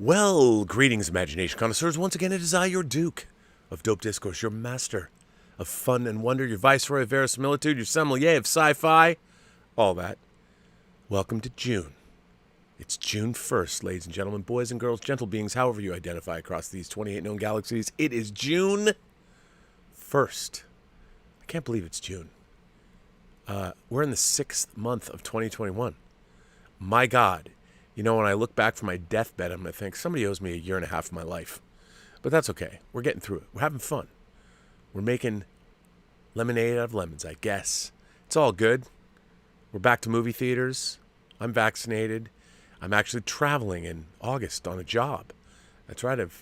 Well, greetings, imagination connoisseurs. Once again, it is I, your Duke of Dope Discourse, your master of fun and wonder, your viceroy of verisimilitude, your sommelier of sci-fi, all that. Welcome to June. It's June 1st, ladies and gentlemen, boys and girls, gentle beings, however you identify across these 28 known galaxies. It is June 1st. I can't believe it's June. We're in the 6th month of 2021. My God. You know, when I look back from my deathbed, I'm going to think somebody owes me a year and a half of my life. But that's okay. We're getting through it. We're having fun. We're making lemonade out of lemons, I guess. It's all good. We're back to movie theaters. I'm vaccinated. I'm actually traveling in August on a job. That's right. I'm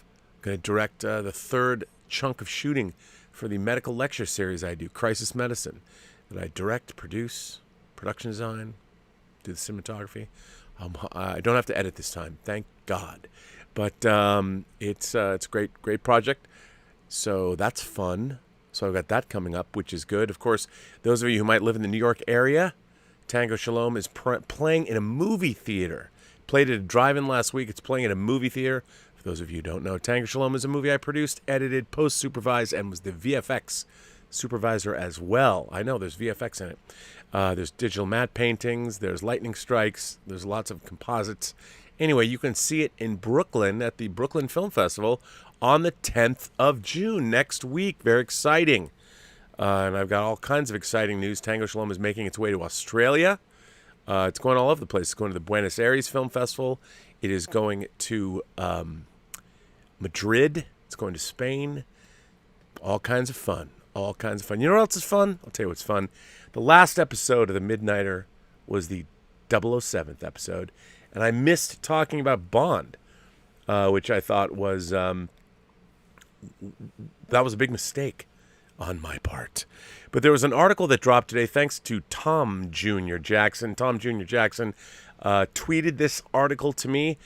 going to direct the third chunk of shooting for the medical lecture series I do, Crisis Medicine, that I direct, produce, production design, do the cinematography. I don't have to edit this time, thank God. But it's a great project. So that's fun. So I've got that coming up, which is good. Of course, those of you who might live in the New York area, Tango Shalom is playing in a movie theater. Played at a drive-in last week. It's playing at a movie theater. For those of you who don't know, Tango Shalom is a movie I produced, edited, post-supervised, and was the VFX supervisor as well. I know there's VFX in it. There's digital matte paintings. There's lightning strikes. There's lots of composites. Anyway, you can see it in Brooklyn at the Brooklyn Film Festival on the 10th of June next week. Very exciting. And I've got all kinds of exciting news. Tango Shalom is making its way to Australia. It's going all over the place. It's going to the Buenos Aires Film Festival. It is going to Madrid. It's going to Spain. All kinds of fun. All kinds of fun. You know what else is fun? I'll tell you what's fun. The last episode of The Midnighter was the 007th episode, and I missed talking about Bond, which I thought was that was a big mistake on my part. But there was an article that dropped today thanks to Tom Jr. Jackson. Tom Jr. Jackson tweeted this article to me.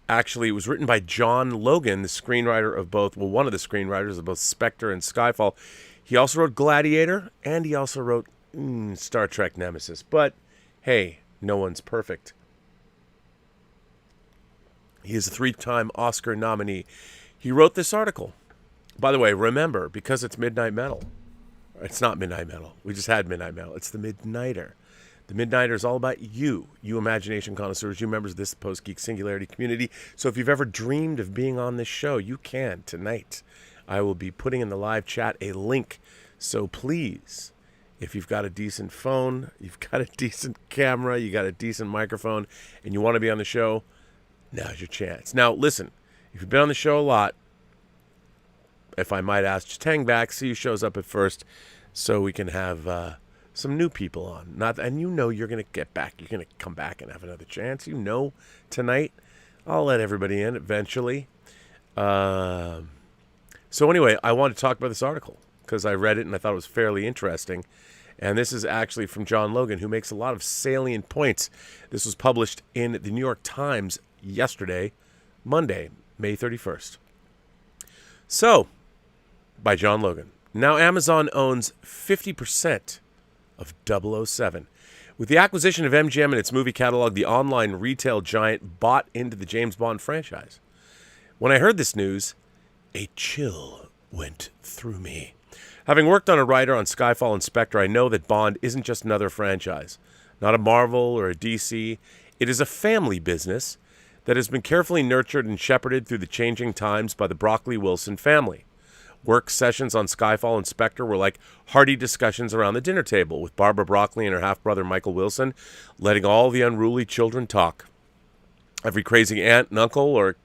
Actually, it was written by John Logan, the screenwriter of both, well, one of the screenwriters of both Spectre and Skyfall. He also wrote Gladiator, and he also wrote Star Trek Nemesis. But, hey, no one's perfect. He is a 3-time Oscar nominee. He wrote this article. By the way, remember, because it's Midnight Metal. It's not Midnight Metal. We just had Midnight Metal. It's the Midnighter. The Midnighter is all about you imagination connoisseurs, you members of this Post-Geek Singularity community. So if you've ever dreamed of being on this show, you can tonight. I will be putting in the live chat a link. So please, if you've got a decent phone, you've got a decent camera, you got a decent microphone, and you want to be on the show, now's your chance. Now, listen, if you've been on the show a lot, if I might ask, just hang back, see who shows up at first, so we can have some new people on. And you know you're going to get back. You're going to come back and have another chance. You know tonight. I'll let everybody in eventually. So anyway, I wanted to talk about this article because I read it and I thought it was fairly interesting. And this is actually from John Logan, who makes a lot of salient points. This was published in the New York Times yesterday, Monday, May 31st. So, by John Logan. Now Amazon owns 50% of 007. With the acquisition of MGM and its movie catalog, the online retail giant bought into the James Bond franchise. When I heard this news, a chill went through me. Having worked on a writer on Skyfall and Spectre, I know that Bond isn't just another franchise, not a Marvel or a DC. It is a family business that has been carefully nurtured and shepherded through the changing times by the Broccoli-Wilson family. Work sessions on Skyfall and Spectre were like hearty discussions around the dinner table, with Barbara Broccoli and her half-brother Michael Wilson letting all the unruly children talk. Every crazy aunt and uncle were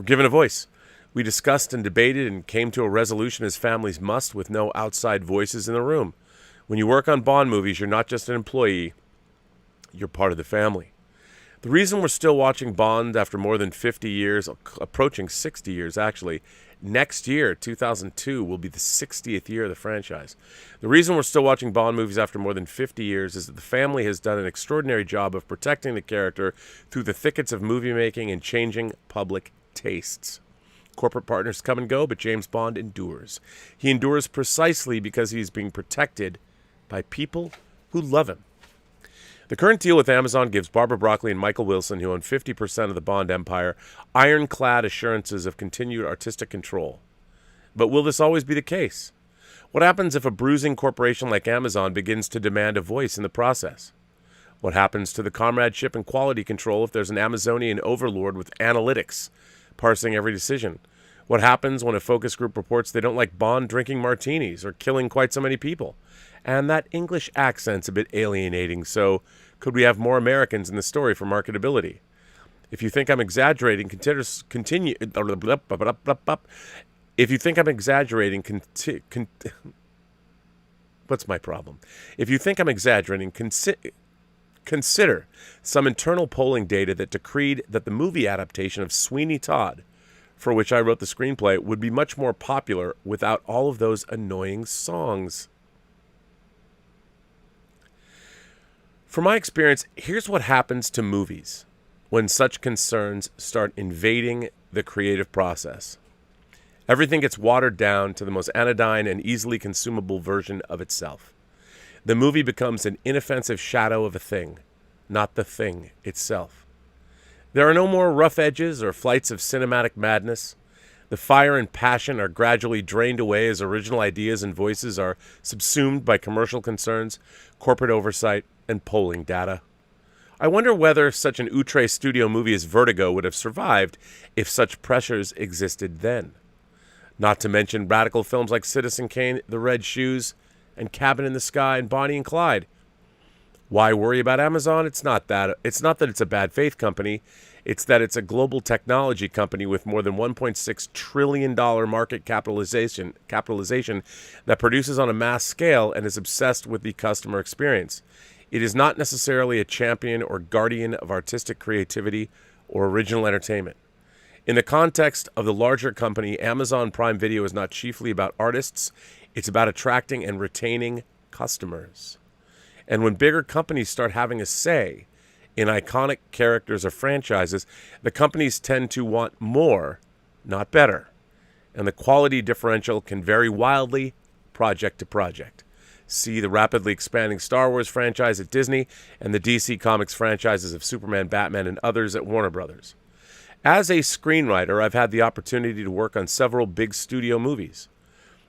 given a voice. We discussed and debated and came to a resolution as families must, with no outside voices in the room. When you work on Bond movies, you're not just an employee, you're part of the family. The reason we're still watching Bond after more than 50 years, approaching 60 years actually, next year, 2002, will be the 60th year of the franchise. The reason we're still watching Bond movies after more than 50 years is that the family has done an extraordinary job of protecting the character through the thickets of movie making and changing public tastes. Corporate partners come and go, but James Bond endures. He endures precisely because he's being protected by people who love him. The current deal with Amazon gives Barbara Broccoli and Michael Wilson, who own 50% of the Bond empire, ironclad assurances of continued artistic control. But will this always be the case? What happens if a bruising corporation like Amazon begins to demand a voice in the process? What happens to the comradeship and quality control if there's an Amazonian overlord with analytics parsing every decision? What happens when a focus group reports they don't like Bond drinking martinis or killing quite so many people? And that English accent's a bit alienating, so could we have more Americans in the story for marketability? If you think I'm exaggerating, continue. If you think I'm exaggerating, what's my problem? If you think I'm exaggerating, consider some internal polling data that decreed that the movie adaptation of Sweeney Todd, for which I wrote the screenplay, would be much more popular without all of those annoying songs. From my experience, here's what happens to movies when such concerns start invading the creative process. Everything gets watered down to the most anodyne and easily consumable version of itself. The movie becomes an inoffensive shadow of a thing, not the thing itself. There are no more rough edges or flights of cinematic madness. The fire and passion are gradually drained away as original ideas and voices are subsumed by commercial concerns, corporate oversight, and polling data. I wonder whether such an outre studio movie as Vertigo would have survived if such pressures existed then. Not to mention radical films like Citizen Kane, The Red Shoes, and Cabin in the Sky, and Bonnie and Clyde. Why worry about Amazon? It's not that it's a bad faith company. It's that it's a global technology company with more than $1.6 trillion market capitalization that produces on a mass scale and is obsessed with the customer experience. It is not necessarily a champion or guardian of artistic creativity or original entertainment. In the context of the larger company, Amazon Prime Video is not chiefly about artists. It's about attracting and retaining customers. And when bigger companies start having a say in iconic characters or franchises, the companies tend to want more, not better. And the quality differential can vary wildly project to project. See the rapidly expanding Star Wars franchise at Disney and the DC Comics franchises of Superman, Batman, and others at Warner Brothers. As a screenwriter, I've had the opportunity to work on several big studio movies.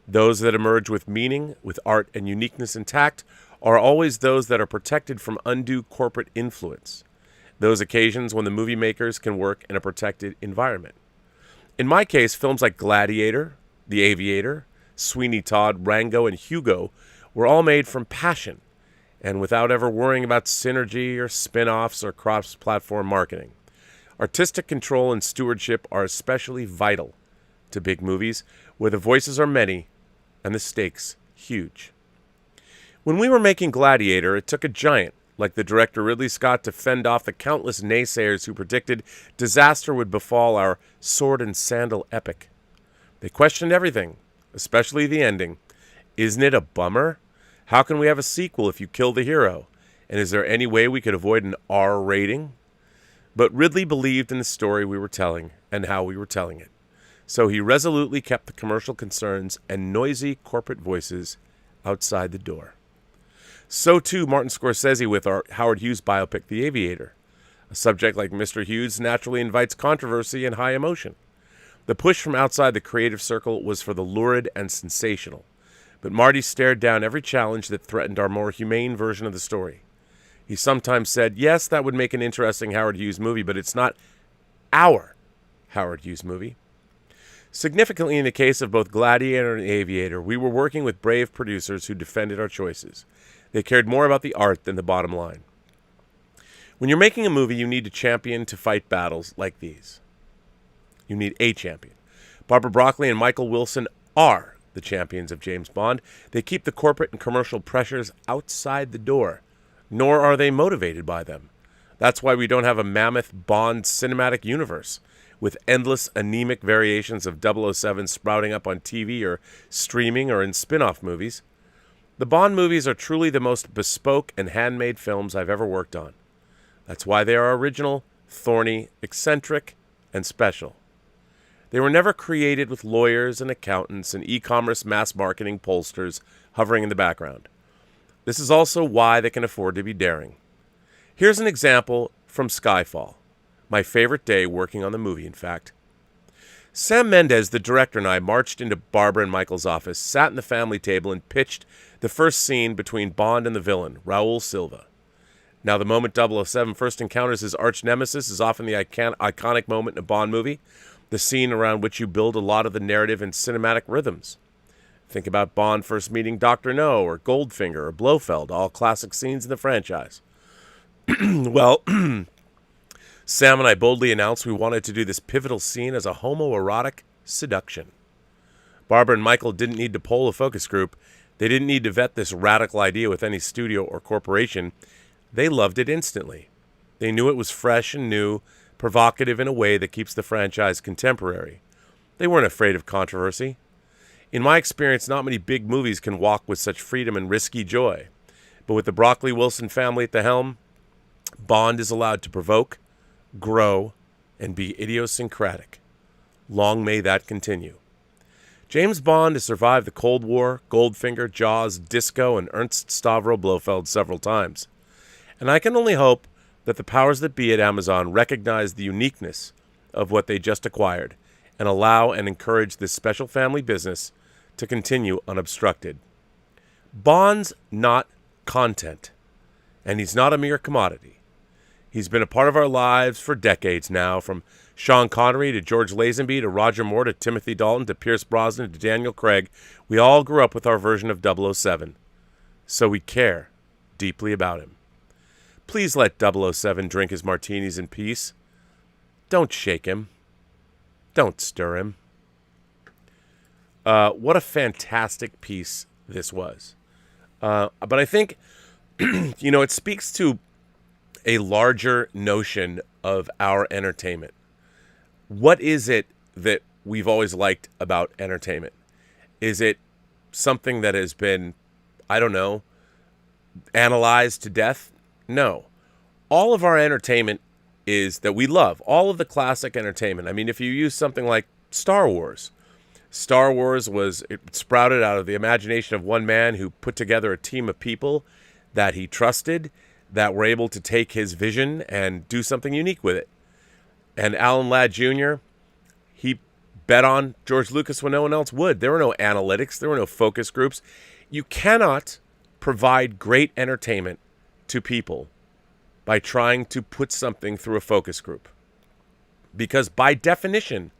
Those that emerge with meaning, with art and uniqueness intact, are always those that are protected from undue corporate influence. Those occasions when the movie makers can work in a protected environment. In my case, films like Gladiator, The Aviator, Sweeney Todd, Rango, and Hugo were all made from passion and without ever worrying about synergy or spin-offs or cross-platform marketing. Artistic control and stewardship are especially vital to big movies where the voices are many and the stakes huge. When we were making Gladiator, it took a giant like the director Ridley Scott to fend off the countless naysayers who predicted disaster would befall our sword and sandal epic. They questioned everything, especially the ending. Isn't it a bummer? How can we have a sequel if you kill the hero? And is there any way we could avoid an R rating? But Ridley believed in the story we were telling and how we were telling it. So he resolutely kept the commercial concerns and noisy corporate voices outside the door. So too Martin Scorsese with our Howard Hughes biopic, The Aviator. A subject like Mr. Hughes naturally invites controversy and high emotion. The push from outside the creative circle was for the lurid and sensational. But Marty stared down every challenge that threatened our more humane version of the story. He sometimes said, yes, that would make an interesting Howard Hughes movie, but it's not our Howard Hughes movie. Significantly, in the case of both Gladiator and Aviator, we were working with brave producers who defended our choices. They cared more about the art than the bottom line. When you're making a movie, you need a champion to fight battles like these. You need a champion. Barbara Broccoli and Michael Wilson are the champions of James Bond. They keep the corporate and commercial pressures outside the door, nor are they motivated by them. That's why we don't have a mammoth Bond cinematic universe with endless anemic variations of 007 sprouting up on TV or streaming or in spin-off movies. The Bond movies are truly the most bespoke and handmade films I've ever worked on. That's why they are original, thorny, eccentric, and special. They were never created with lawyers and accountants and e-commerce mass marketing pollsters hovering in the background. This is also why they can afford to be daring. Here's an example from Skyfall, my favorite day working on the movie, in fact. Sam Mendes, the director, and I marched into Barbara and Michael's office, sat in the family table, and pitched the first scene between Bond and the villain, Raul Silva. Now, the moment 007 first encounters his arch nemesis is often the iconic moment in a Bond movie, the scene around which you build a lot of the narrative and cinematic rhythms. Think about Bond first meeting Dr. No, or Goldfinger, or Blofeld, all classic scenes in the franchise. Well, Sam and I boldly announced we wanted to do this pivotal scene as a homoerotic seduction. Barbara and Michael didn't need to poll a focus group. They didn't need to vet this radical idea with any studio or corporation. They loved it instantly. They knew it was fresh and new, provocative in a way that keeps the franchise contemporary. They weren't afraid of controversy. In my experience, not many big movies can walk with such freedom and risky joy. But with the Broccoli Wilson family at the helm, Bond is allowed to provoke, grow, and be idiosyncratic. Long may that continue. James Bond has survived the Cold War, Goldfinger, Jaws, Disco, and Ernst Stavro Blofeld several times. And I can only hope that the powers that be at Amazon recognize the uniqueness of what they just acquired and allow and encourage this special family business to continue unobstructed. Bond's not content, and he's not a mere commodity. He's been a part of our lives for decades now, from Sean Connery to George Lazenby to Roger Moore to Timothy Dalton to Pierce Brosnan to Daniel Craig. We all grew up with our version of 007, so we care deeply about him. Please let 007 drink his martinis in peace. Don't shake him. Don't stir him. What a fantastic piece this was. But I think, it speaks to a larger notion of our entertainment. What is it that we've always liked about entertainment? Is it something that has been, analyzed to death? No. All of our entertainment is that we love. All of the classic entertainment. I mean, if you use something like Star Wars. Star Wars it sprouted out of the imagination of one man who put together a team of people that he trusted, that were able to take his vision and do something unique with it. And Alan Ladd Jr., he bet on George Lucas when no one else would. There were no analytics. There were no focus groups. You cannot provide great entertainment to people by trying to put something through a focus group. Because by definition,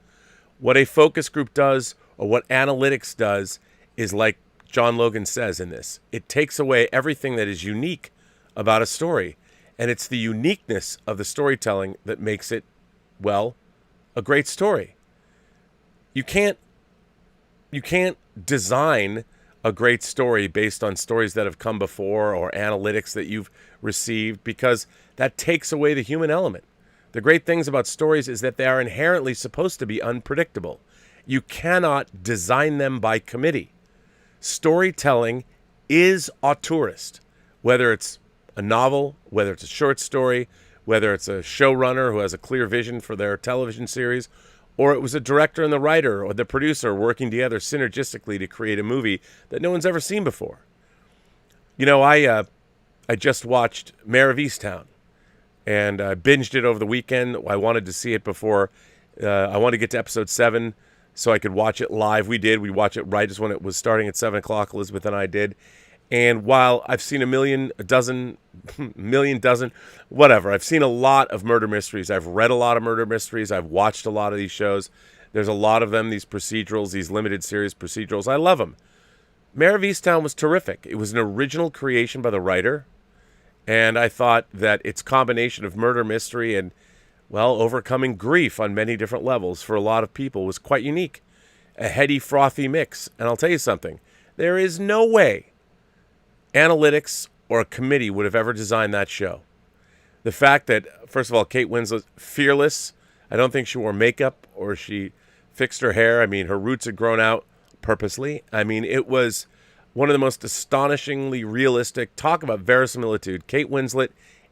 what a focus group does or what analytics does is like John Logan says in this. It takes away everything that is unique about a story. And it's the uniqueness of the storytelling that makes it, a great story. You can't design a great story based on stories that have come before or analytics that you've received, because that takes away the human element. The great things about stories is that they are inherently supposed to be unpredictable. You cannot design them by committee. Storytelling is auteurist, whether it's a novel, whether it's a short story, whether it's a showrunner who has a clear vision for their television series, or it was a director and the writer or the producer working together synergistically to create a movie that no one's ever seen before. I just watched Mayor of Easttown, and I binged it over the weekend. I wanted to see it before. I wanted to get to episode 7 so I could watch it live. We did. We watched it right as when it was starting at 7 o'clock, Elizabeth and I did. And while I've seen I've seen a lot of murder mysteries. I've read a lot of murder mysteries. I've watched a lot of these shows. There's a lot of them, these procedurals, these limited series procedurals. I love them. Mayor of Easttown was terrific. It was an original creation by the writer. And I thought that its combination of murder mystery and, overcoming grief on many different levels for a lot of people was quite unique. A heady, frothy mix. And I'll tell you something. There is no way analytics or a committee would have ever designed that show. The fact that, first of all, Kate Winslet, fearless. I don't think she wore makeup or she fixed her hair. I mean, her roots had grown out purposely. I mean, it was one of the most astonishingly realistic. Talk about verisimilitude. Kate Winslet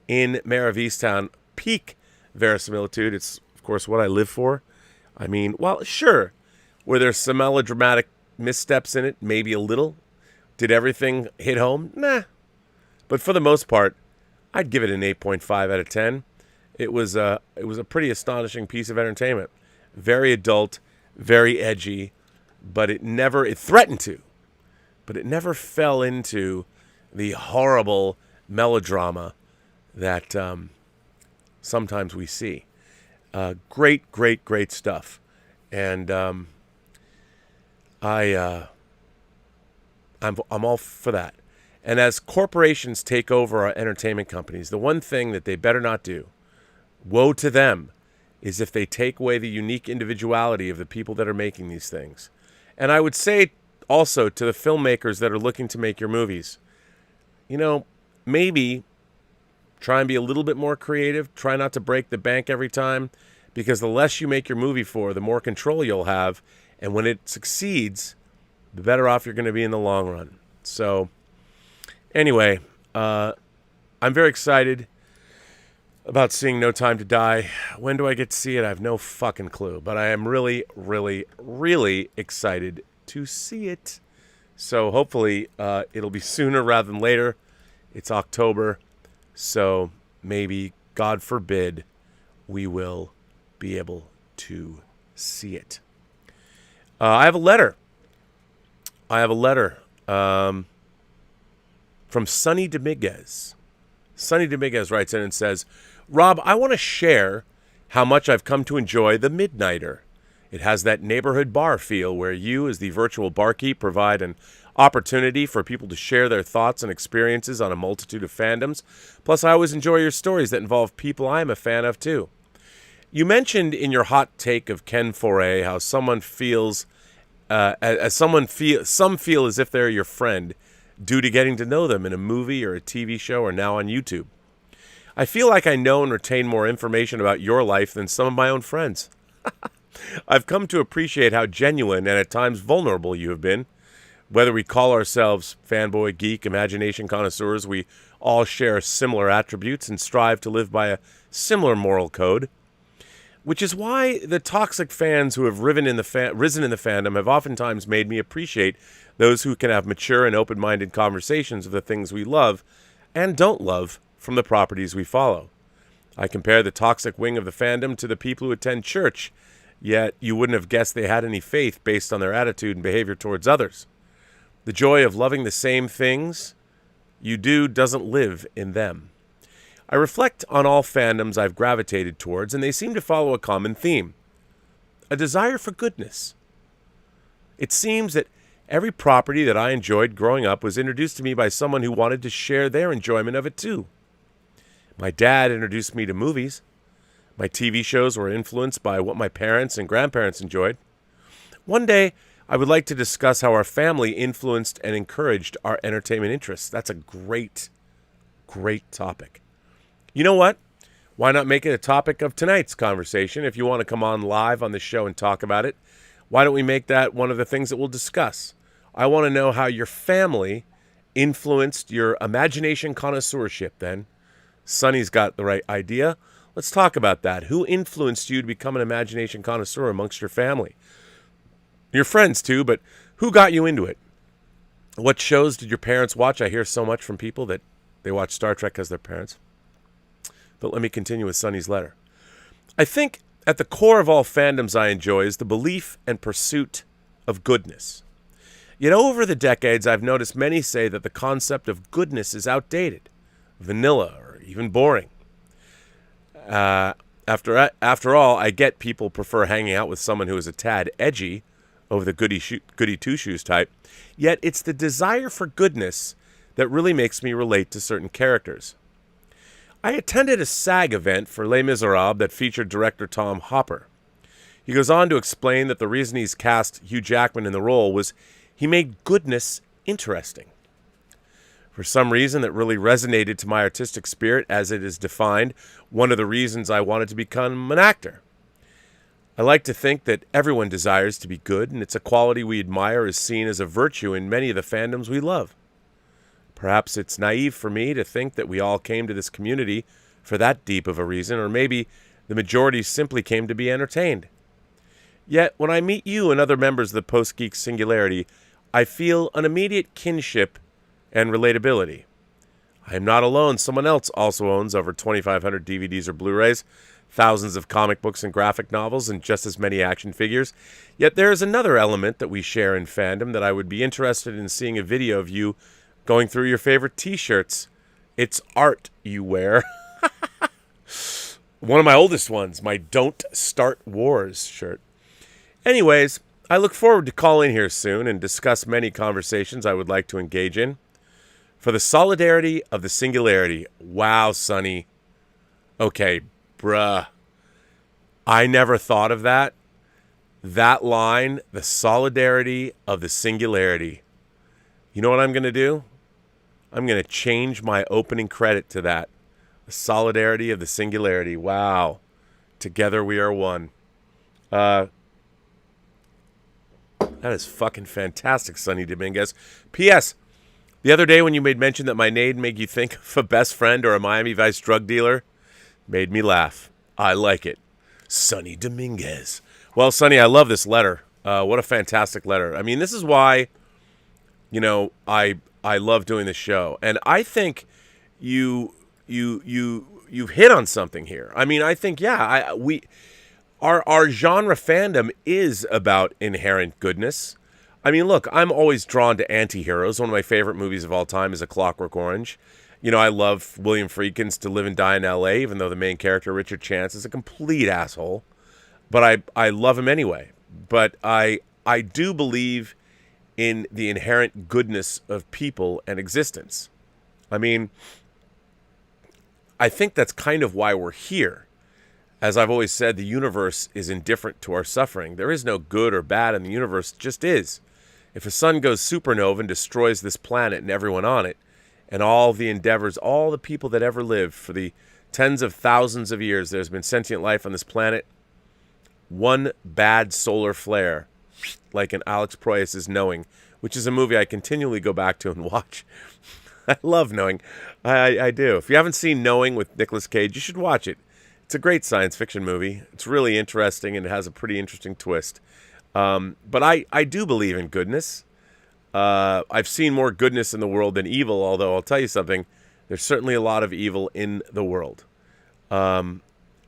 in Mayor of Easttown, peak verisimilitude. It's, of course, what I live for. I mean, sure. Were there some melodramatic missteps in it? Maybe a little. Did everything hit home? Nah. But for the most part, I'd give it an 8.5 out of 10. It was a pretty astonishing piece of entertainment. Very adult, very edgy, but it threatened to, but it never fell into the horrible melodrama that sometimes we see. Great, great, great stuff. And I'm all for that. And as corporations take over our entertainment companies, the one thing that they better not do, woe to them, is if they take away the unique individuality of the people that are making these things. And I would say also to the filmmakers that are looking to make your movies, maybe try and be a little bit more creative. Try not to break the bank every time, because the less you make your movie for, the more control you'll have. And when it succeeds, the better off you're going to be in the long run. So anyway, I'm very excited about seeing No Time to Die. When do I get to see it? I have no fucking clue. But I am really, really, really excited to see it. So hopefully it'll be sooner rather than later. It's October. So maybe, God forbid, we will be able to see it. I have a letter. From Sonny Dominguez. Sonny Dominguez writes in and says, Rob, I want to share how much I've come to enjoy The Midnighter. It has that neighborhood bar feel where you, as the virtual barkeep, provide an opportunity for people to share their thoughts and experiences on a multitude of fandoms. Plus, I always enjoy your stories that involve people I am a fan of, too. You mentioned in your hot take of Ken Foray how some feel as if they're your friend due to getting to know them in a movie or a TV show or now on YouTube. I feel like I know and retain more information about your life than some of my own friends. I've come to appreciate how genuine and at times vulnerable you have been. Whether we call ourselves fanboy, geek, imagination connoisseurs, we all share similar attributes and strive to live by a similar moral code. Which is why the toxic fans who have risen in the fandom have oftentimes made me appreciate those who can have mature and open-minded conversations of the things we love and don't love from the properties we follow. I compare the toxic wing of the fandom to the people who attend church, yet you wouldn't have guessed they had any faith based on their attitude and behavior towards others. The joy of loving the same things you do doesn't live in them. I reflect on all fandoms I've gravitated towards, and they seem to follow a common theme: a desire for goodness. It seems that every property that I enjoyed growing up was introduced to me by someone who wanted to share their enjoyment of it too. My dad introduced me to movies. My TV shows were influenced by what my parents and grandparents enjoyed. One day, I would like to discuss how our family influenced and encouraged our entertainment interests. That's a great, great topic. You know what? Why not make it a topic of tonight's conversation? If you want to come on live on the show and talk about it, why don't we make that one of the things that we'll discuss? I want to know how your family influenced your imagination connoisseurship then. Sonny's got the right idea. Let's talk about that. Who influenced you to become an imagination connoisseur amongst your family? Your friends too, but who got you into it? What shows did your parents watch? I hear so much from people that they watch Star Trek as their parents. But let me continue with Sonny's letter. I think at the core of all fandoms I enjoy is the belief and pursuit of goodness. Yet over the decades, I've noticed many say that the concept of goodness is outdated, vanilla, or even boring. After all, I get people prefer hanging out with someone who is a tad edgy over the goody two-shoes type, yet it's the desire for goodness that really makes me relate to certain characters. I attended a SAG event for Les Miserables that featured director Tom Hopper. He goes on to explain that the reason he's cast Hugh Jackman in the role was he made goodness interesting. For some reason that really resonated to my artistic spirit as it is defined, one of the reasons I wanted to become an actor. I like to think that everyone desires to be good, and it's a quality we admire as seen as a virtue in many of the fandoms we love. Perhaps it's naive for me to think that we all came to this community for that deep of a reason, or maybe the majority simply came to be entertained. Yet, when I meet you and other members of the Post-Geek Singularity, I feel an immediate kinship and relatability. I am not alone. Someone else also owns over 2,500 DVDs or Blu-rays, thousands of comic books and graphic novels, and just as many action figures. Yet there is another element that we share in fandom that I would be interested in seeing a video of you going through your favorite T-shirts. It's art you wear. One of my oldest ones, my Don't Start Wars shirt. Anyways, I look forward to calling here soon and discuss many conversations I would like to engage in. For the solidarity of the singularity. Wow, Sonny. Okay, bruh. I never thought of that. That line, the solidarity of the singularity. You know what I'm going to do? I'm going to change my opening credit to that. The solidarity of the singularity. Wow. Together we are one. That is fucking fantastic, Sonny Dominguez. P.S. The other day when you made mention that my name made you think of a best friend or a Miami Vice drug dealer, made me laugh. I like it. Sonny Dominguez. Well, Sonny, I love this letter. What a fantastic letter. I mean, this is why, I love doing this show. And I think you've hit on something here. I mean, I think, our genre fandom is about inherent goodness. I mean, look, I'm always drawn to anti-heroes. One of my favorite movies of all time is A Clockwork Orange. I love William Friedkin's To Live and Die in L.A., even though the main character, Richard Chance, is a complete asshole. But I love him anyway. But I do believe in the inherent goodness of people and existence. I mean, I think that's kind of why we're here. As I've always said, the universe is indifferent to our suffering. There is no good or bad in the universe, it just is. If a sun goes supernova and destroys this planet and everyone on it, and all the endeavors, all the people that ever lived for the tens of thousands of years there's been sentient life on this planet, one bad solar flare, like in Alex Proyas's Knowing, which is a movie I continually go back to and watch. I love Knowing. I do. If you haven't seen Knowing with Nicolas Cage, you should watch it. It's a great science fiction movie. It's really interesting, and it has a pretty interesting twist. But I do believe in goodness. I've seen more goodness in the world than evil, although I'll tell you something. There's certainly a lot of evil in the world. And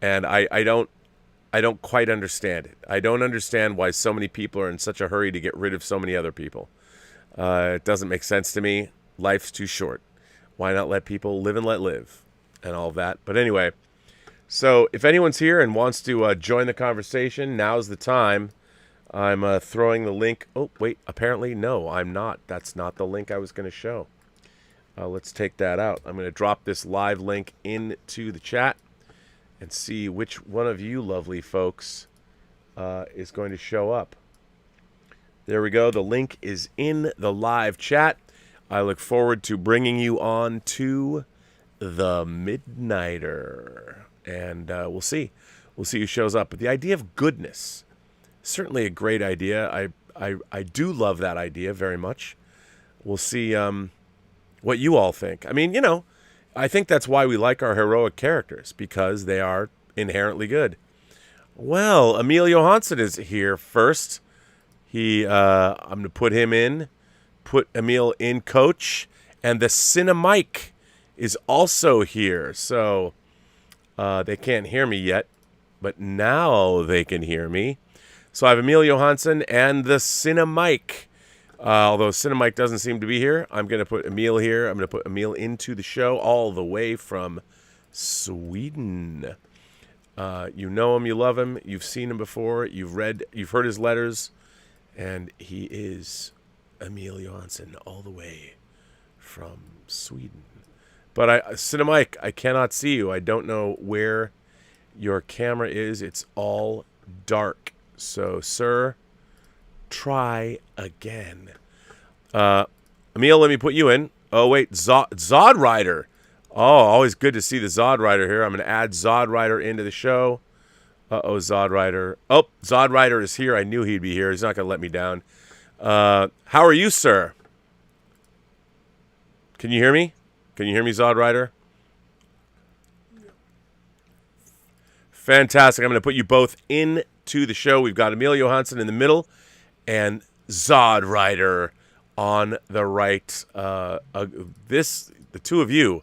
I don't quite understand it. I don't understand why so many people are in such a hurry to get rid of so many other people. It doesn't make sense to me. Life's too short. Why not let people live and let live and all that? But anyway, so if anyone's here and wants to join the conversation, now's the time. I'm throwing the link. Oh, wait, apparently, no, I'm not. That's not the link I was going to show. Let's take that out. I'm going to drop this live link into the chat and see which one of you lovely folks is going to show up. There we go. The link is in the live chat. I look forward to bringing you on to the Midnighter. And we'll see. We'll see who shows up. But the idea of goodness, certainly a great idea. I do love that idea very much. We'll see what you all think. I mean, I think that's why we like our heroic characters, because they are inherently good. Well, Emil Johansson is here first. I'm going to put him in. Put Emil in, coach. And the Cinemike is also here. So they can't hear me yet, but now they can hear me. So I have Emil Johansson and the Cinemike. Although Cinemike doesn't seem to be here, I'm going to put Emil here. I'm going to put Emil into the show all the way from Sweden. You know him, you love him, you've seen him before, you've heard his letters, and he is Emil Johansson all the way from Sweden. But Cinemike, I cannot see you. I don't know where your camera is. It's all dark. So, sir, try again. Emil, let me put you in. Oh, wait, Zod Rider. Oh, always good to see the Zod Rider here. I'm going to add Zod Rider into the show. Zod Rider. Oh, Zod Rider is here. I knew he'd be here. He's not going to let me down. How are you, sir? Can you hear me? Can you hear me, Zod Rider? Fantastic. I'm going to put you both into the show. We've got Emil Johansson in the middle and Zod Rider on the right. This the two of you.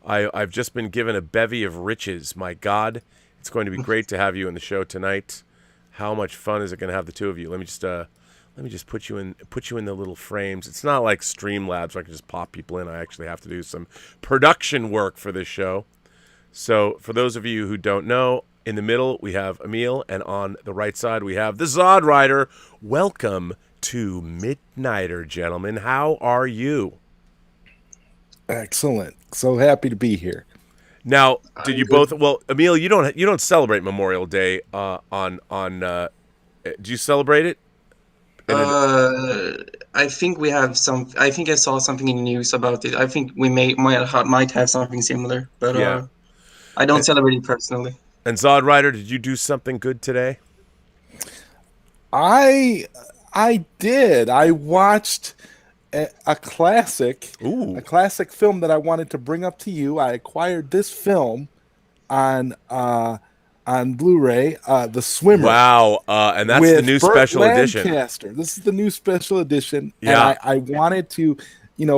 I've just been given a bevy of riches. My God, it's going to be great to have you in the show tonight. How much fun is it going to have the two of you? Let me just put you in the little frames. It's not like Streamlabs where I can just pop people in. I actually have to do some production work for this show. So for those of you who don't know, in the middle we have Emil, and on the right side we have the Zod Rider. Welcome to Midnighter, gentlemen. How are you? Excellent. So happy to be here. Now, did you both? Well, Emil, you don't celebrate Memorial Day on. Do you celebrate it? I think we have some. I think I saw something in the news about it. I think we might have something similar, but yeah. I don't celebrate it personally. And Zod Rider, did you do something good today? I did. I watched a classic, a classic film that I wanted to bring up to you. I acquired this film on Blu-ray, The Swimmer. Wow, and that's the new special edition. This is the new special edition. Yeah. And I wanted to,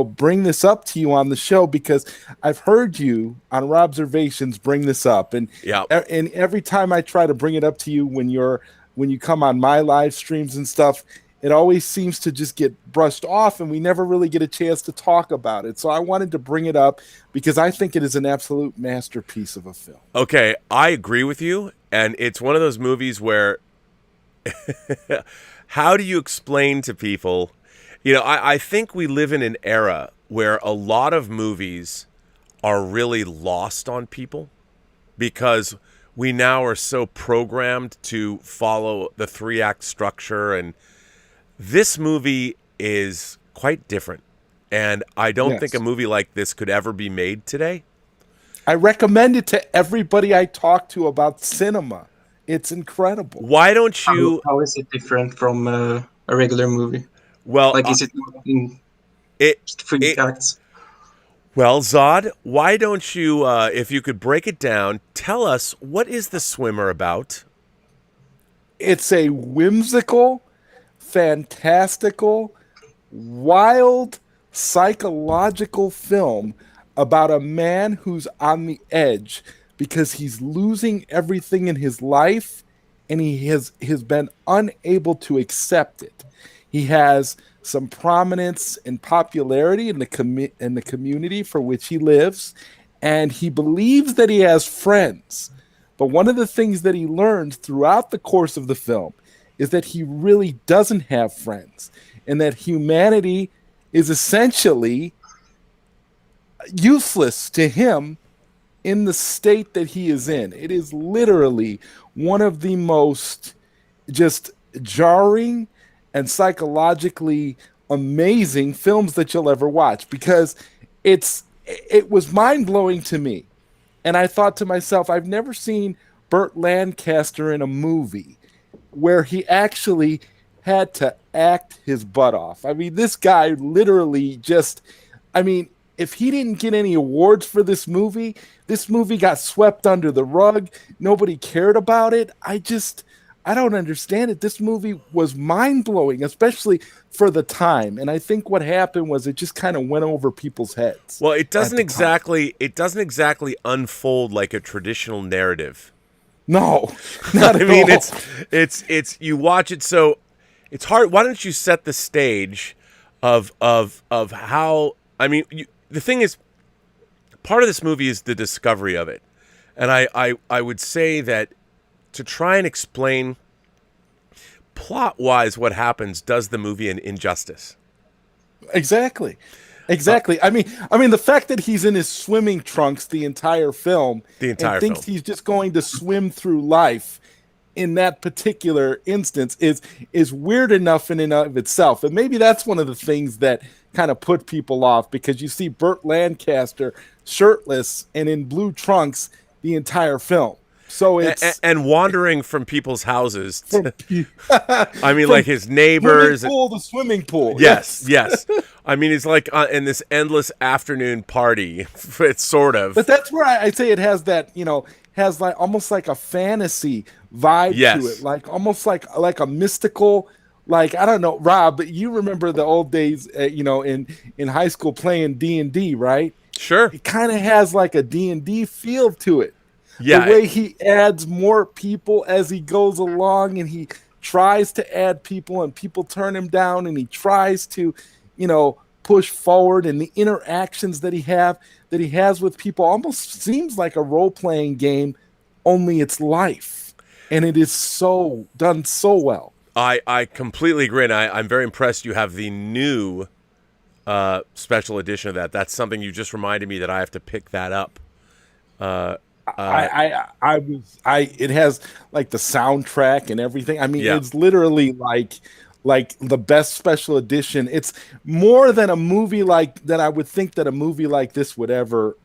bring this up to you on the show because I've heard you on Robservations bring this up, and every time I try to bring it up to you when you come on my live streams and stuff, it always seems to just get brushed off, and we never really get a chance to talk about it. So I wanted to bring it up because I think it is an absolute masterpiece of a film. Okay, I agree with you, and it's one of those movies where how do you explain to people? I think we live in an era where a lot of movies are really lost on people because we now are so programmed to follow the 3-act structure, and this movie is quite different, and I don't think a movie like this could ever be made today. I recommend it to everybody I talk to about cinema. It's incredible. Why don't you... How is it different from a regular movie? Well, is it in 3 acts? Well, Zod, why don't you, if you could break it down, tell us, what is The Swimmer about? It's a whimsical, fantastical, wild, psychological film about a man who's on the edge because he's losing everything in his life and he has been unable to accept it. He has some prominence and popularity in the community for which he lives, and he believes that he has friends. But one of the things that he learns throughout the course of the film is that he really doesn't have friends, and that humanity is essentially useless to him in the state that he is in. It is literally one of the most just jarring and psychologically amazing films that you'll ever watch, because it was mind-blowing to me. And I thought to myself, I've never seen Burt Lancaster in a movie where he actually had to act his butt off. I mean, this guy literally if he didn't get any awards for this movie got swept under the rug. Nobody cared about it. I don't understand it. This movie was mind-blowing, especially for the time. And I think what happened was it just kind of went over people's heads. Well, it doesn't exactly unfold like a traditional narrative. No, not at all. It's you watch it, so it's hard. Why don't you set the stage of how? I mean, the thing is, part of this movie is the discovery of it, and I would say that to try and explain plot-wise what happens does the movie an injustice. Exactly. I mean, the fact that he's in his swimming trunks the entire film and thinks he's just going to swim through life in that particular instance is weird enough in and of itself. And maybe that's one of the things that kind of put people off, because you see Burt Lancaster shirtless and in blue trunks the entire film. So it's and wandering from people's houses. I mean, like his neighbors. The swimming pool. Yes. I mean, it's like in this endless afternoon party. It's sort of. But that's where I say it has that, has like almost like a fantasy vibe to it, like almost like a mystical. Like, I don't know, Rob, but you remember the old days, in high school playing D&D, right? Sure. it kind of has like a D&D feel to it. Yeah. The way he adds more people as he goes along, and he tries to add people and people turn him down, and he tries to, push forward, and the interactions that he has with people almost seems like a role-playing game, only it's life. And it is so done so well. I completely agree, and I'm very impressed you have the new special edition of that. That's something you just reminded me that I have to pick that up. It has like the soundtrack and everything. I mean, Yeah. it's literally like the best special edition. It's more than a movie that I would think that a movie like this would ever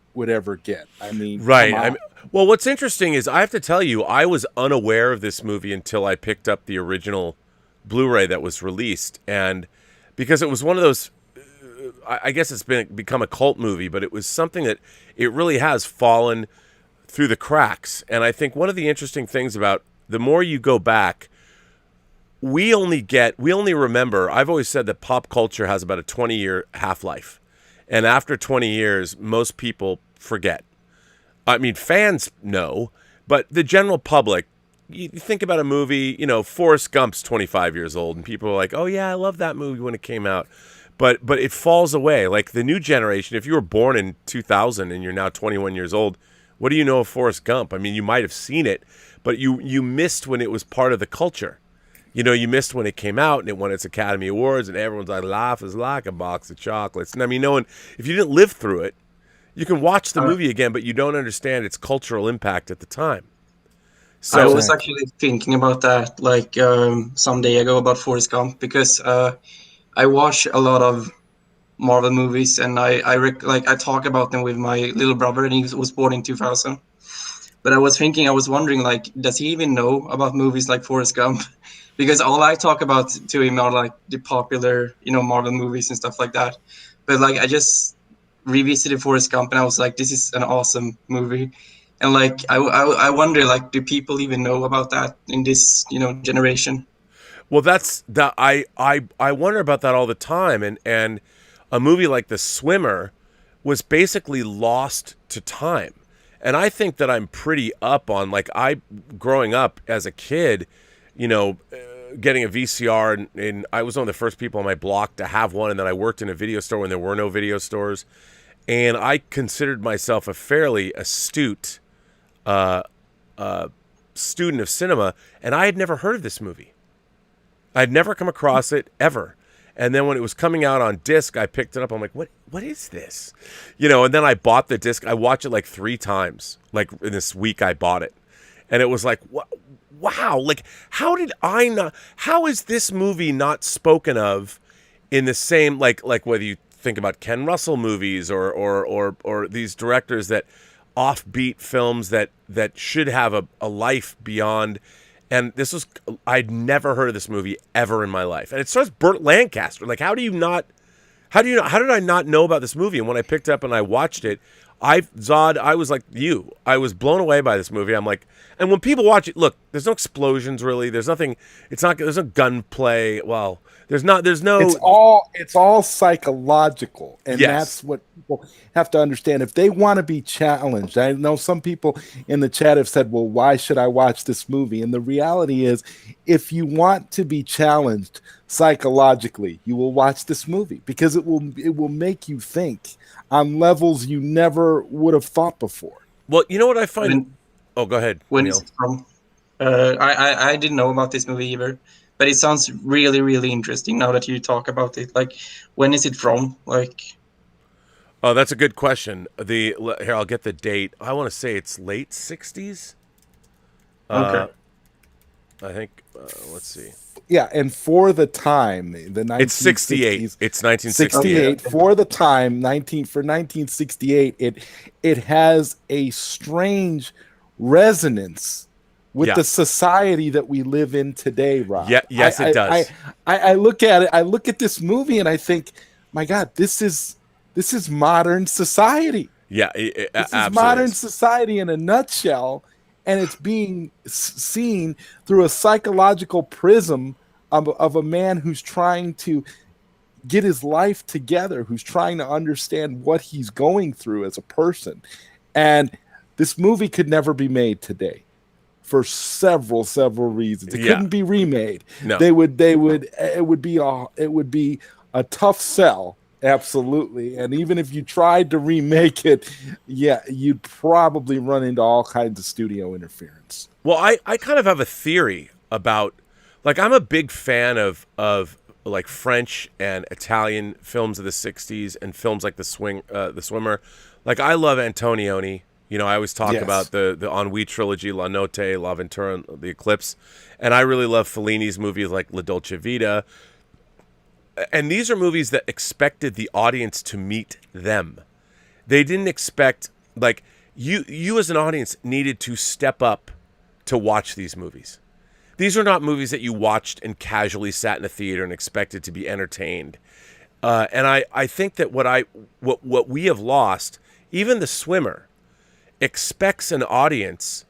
get. I mean, Right. Well, what's interesting is I have to tell you, I was unaware of this movie until I picked up the original Blu-ray that was released, and because it was one of those, I guess it's become a cult movie, but it was something that it really has fallen through the cracks. And I think one of the interesting things about the more you go back, we only remember, I've always said that pop culture has about a 20-year half-life. And after 20 years, most people forget. I mean, fans know, but the general public, you think about a movie, Forrest Gump's 25 years old, and people are like, oh yeah, I love that movie when it came out. But it falls away. Like the new generation, if you were born in 2000 and you're now 21 years old, what do you know of Forrest Gump? I mean, you might have seen it, but you missed when it was part of the culture. You missed when it came out and it won its Academy Awards, and everyone's like, life is like a box of chocolates. And I mean, if you didn't live through it, you can watch the movie again, but you don't understand its cultural impact at the time. So I was actually thinking about that some day ago about Forrest Gump, because I watch a lot of Marvel movies, and I talk about them with my little brother, and he was born in 2000. But I was wondering, does he even know about movies like Forrest Gump? Because all I talk about to him are like the popular, Marvel movies and stuff like that. But I just revisited Forrest Gump, and I was like, this is an awesome movie. And I wonder, do people even know about that in this, generation? Well, that's that. I wonder about that all the time, and a movie like The Swimmer was basically lost to time, and I think that I'm pretty up on growing up as a kid, getting a VCR, and I was one of the first people on my block to have one, and then I worked in a video store when there were no video stores, and I considered myself a fairly astute student of cinema, and I had never heard of this movie. I'd never come across it ever. And then when it was coming out on disc, I picked it up. I'm like, what is this? And then I bought the disc. I watched it 3 times. In this week I bought it. And it was like, wow. How did I not, how is this movie not spoken of in the same, whether you think about Ken Russell movies or these directors that offbeat films that should have a life beyond. And I'd never heard of this movie ever in my life. And it stars Burt Lancaster. How did I not know about this movie? And when I picked up and I watched it, Zod, I was like you. I was blown away by this movie. I'm like, and when people watch it, look, there's no explosions really. There's nothing, there's no gunplay. Well, there's no. It's all psychological, and Yes. That's what people have to understand. If they want to be challenged, I know some people in the chat have said, "Well, why should I watch this movie?" And the reality is, if you want to be challenged psychologically, you will watch this movie, because it will make you think on levels you never would have thought before. Well, you know what I find. Go ahead. When Neil. is it from? I didn't know about this movie either, but it sounds really, really interesting now that you talk about it. When is it from? Oh, that's a good question. Here, I'll get the date. I want to say it's late 60s. Okay. I think, let's see. Yeah, and for the time, the 1960s, It's 68. It's 1968. 68 for the time, 1968. It has a strange resonance with the society that we live in today, Rob. Yeah, yes, it does. I look at it. I look at this movie and I think, my God, this is modern society. Yeah, This is modern society in a nutshell, and it's being seen through a psychological prism of a man who's trying to get his life together, who's trying to understand what he's going through as a person. And this movie could never be made today for several reasons. It couldn't be remade. No. It would be a tough sell. Absolutely. And even if you tried to remake it, you'd probably run into all kinds of studio interference. Well, I kind of have a theory about, like, I'm a big fan of like French and Italian films of the 60s and films like The Swimmer. Like, I love Antonioni. You know, I always talk about the Ennui trilogy, La Notte, La Ventura, The Eclipse. And I really love Fellini's movies like La Dolce Vita. And these are movies that expected the audience to meet them. They didn't expect, like, you as an audience needed to step up to watch these movies. These are not movies that you watched and casually sat in a theater and expected to be entertained. And I think that what we have lost, even The Swimmer, expects an audience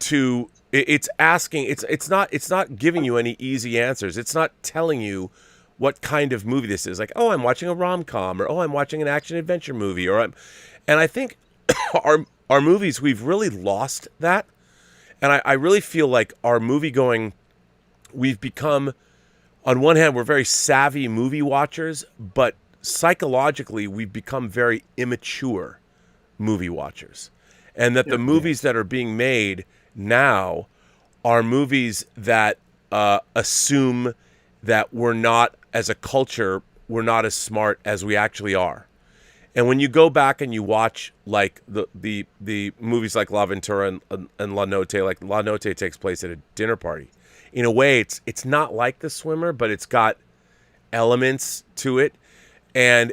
to. It's not giving you any easy answers. It's not telling you what kind of movie this is. Like, oh, I'm watching a rom-com, or oh, I'm watching an action-adventure movie, and I think our movies, we've really lost that. And I really feel like our movie going, we've become, on one hand, we're very savvy movie watchers, but psychologically, we've become very immature movie watchers. And that the movies that are being made now are movies that assume that we're not, as a culture, we're not as smart as we actually are. And when you go back and you watch, like, the movies like La Ventura and La Notte, like La Notte takes place at a dinner party. In a way, it's not like The Swimmer, but it's got elements to it. And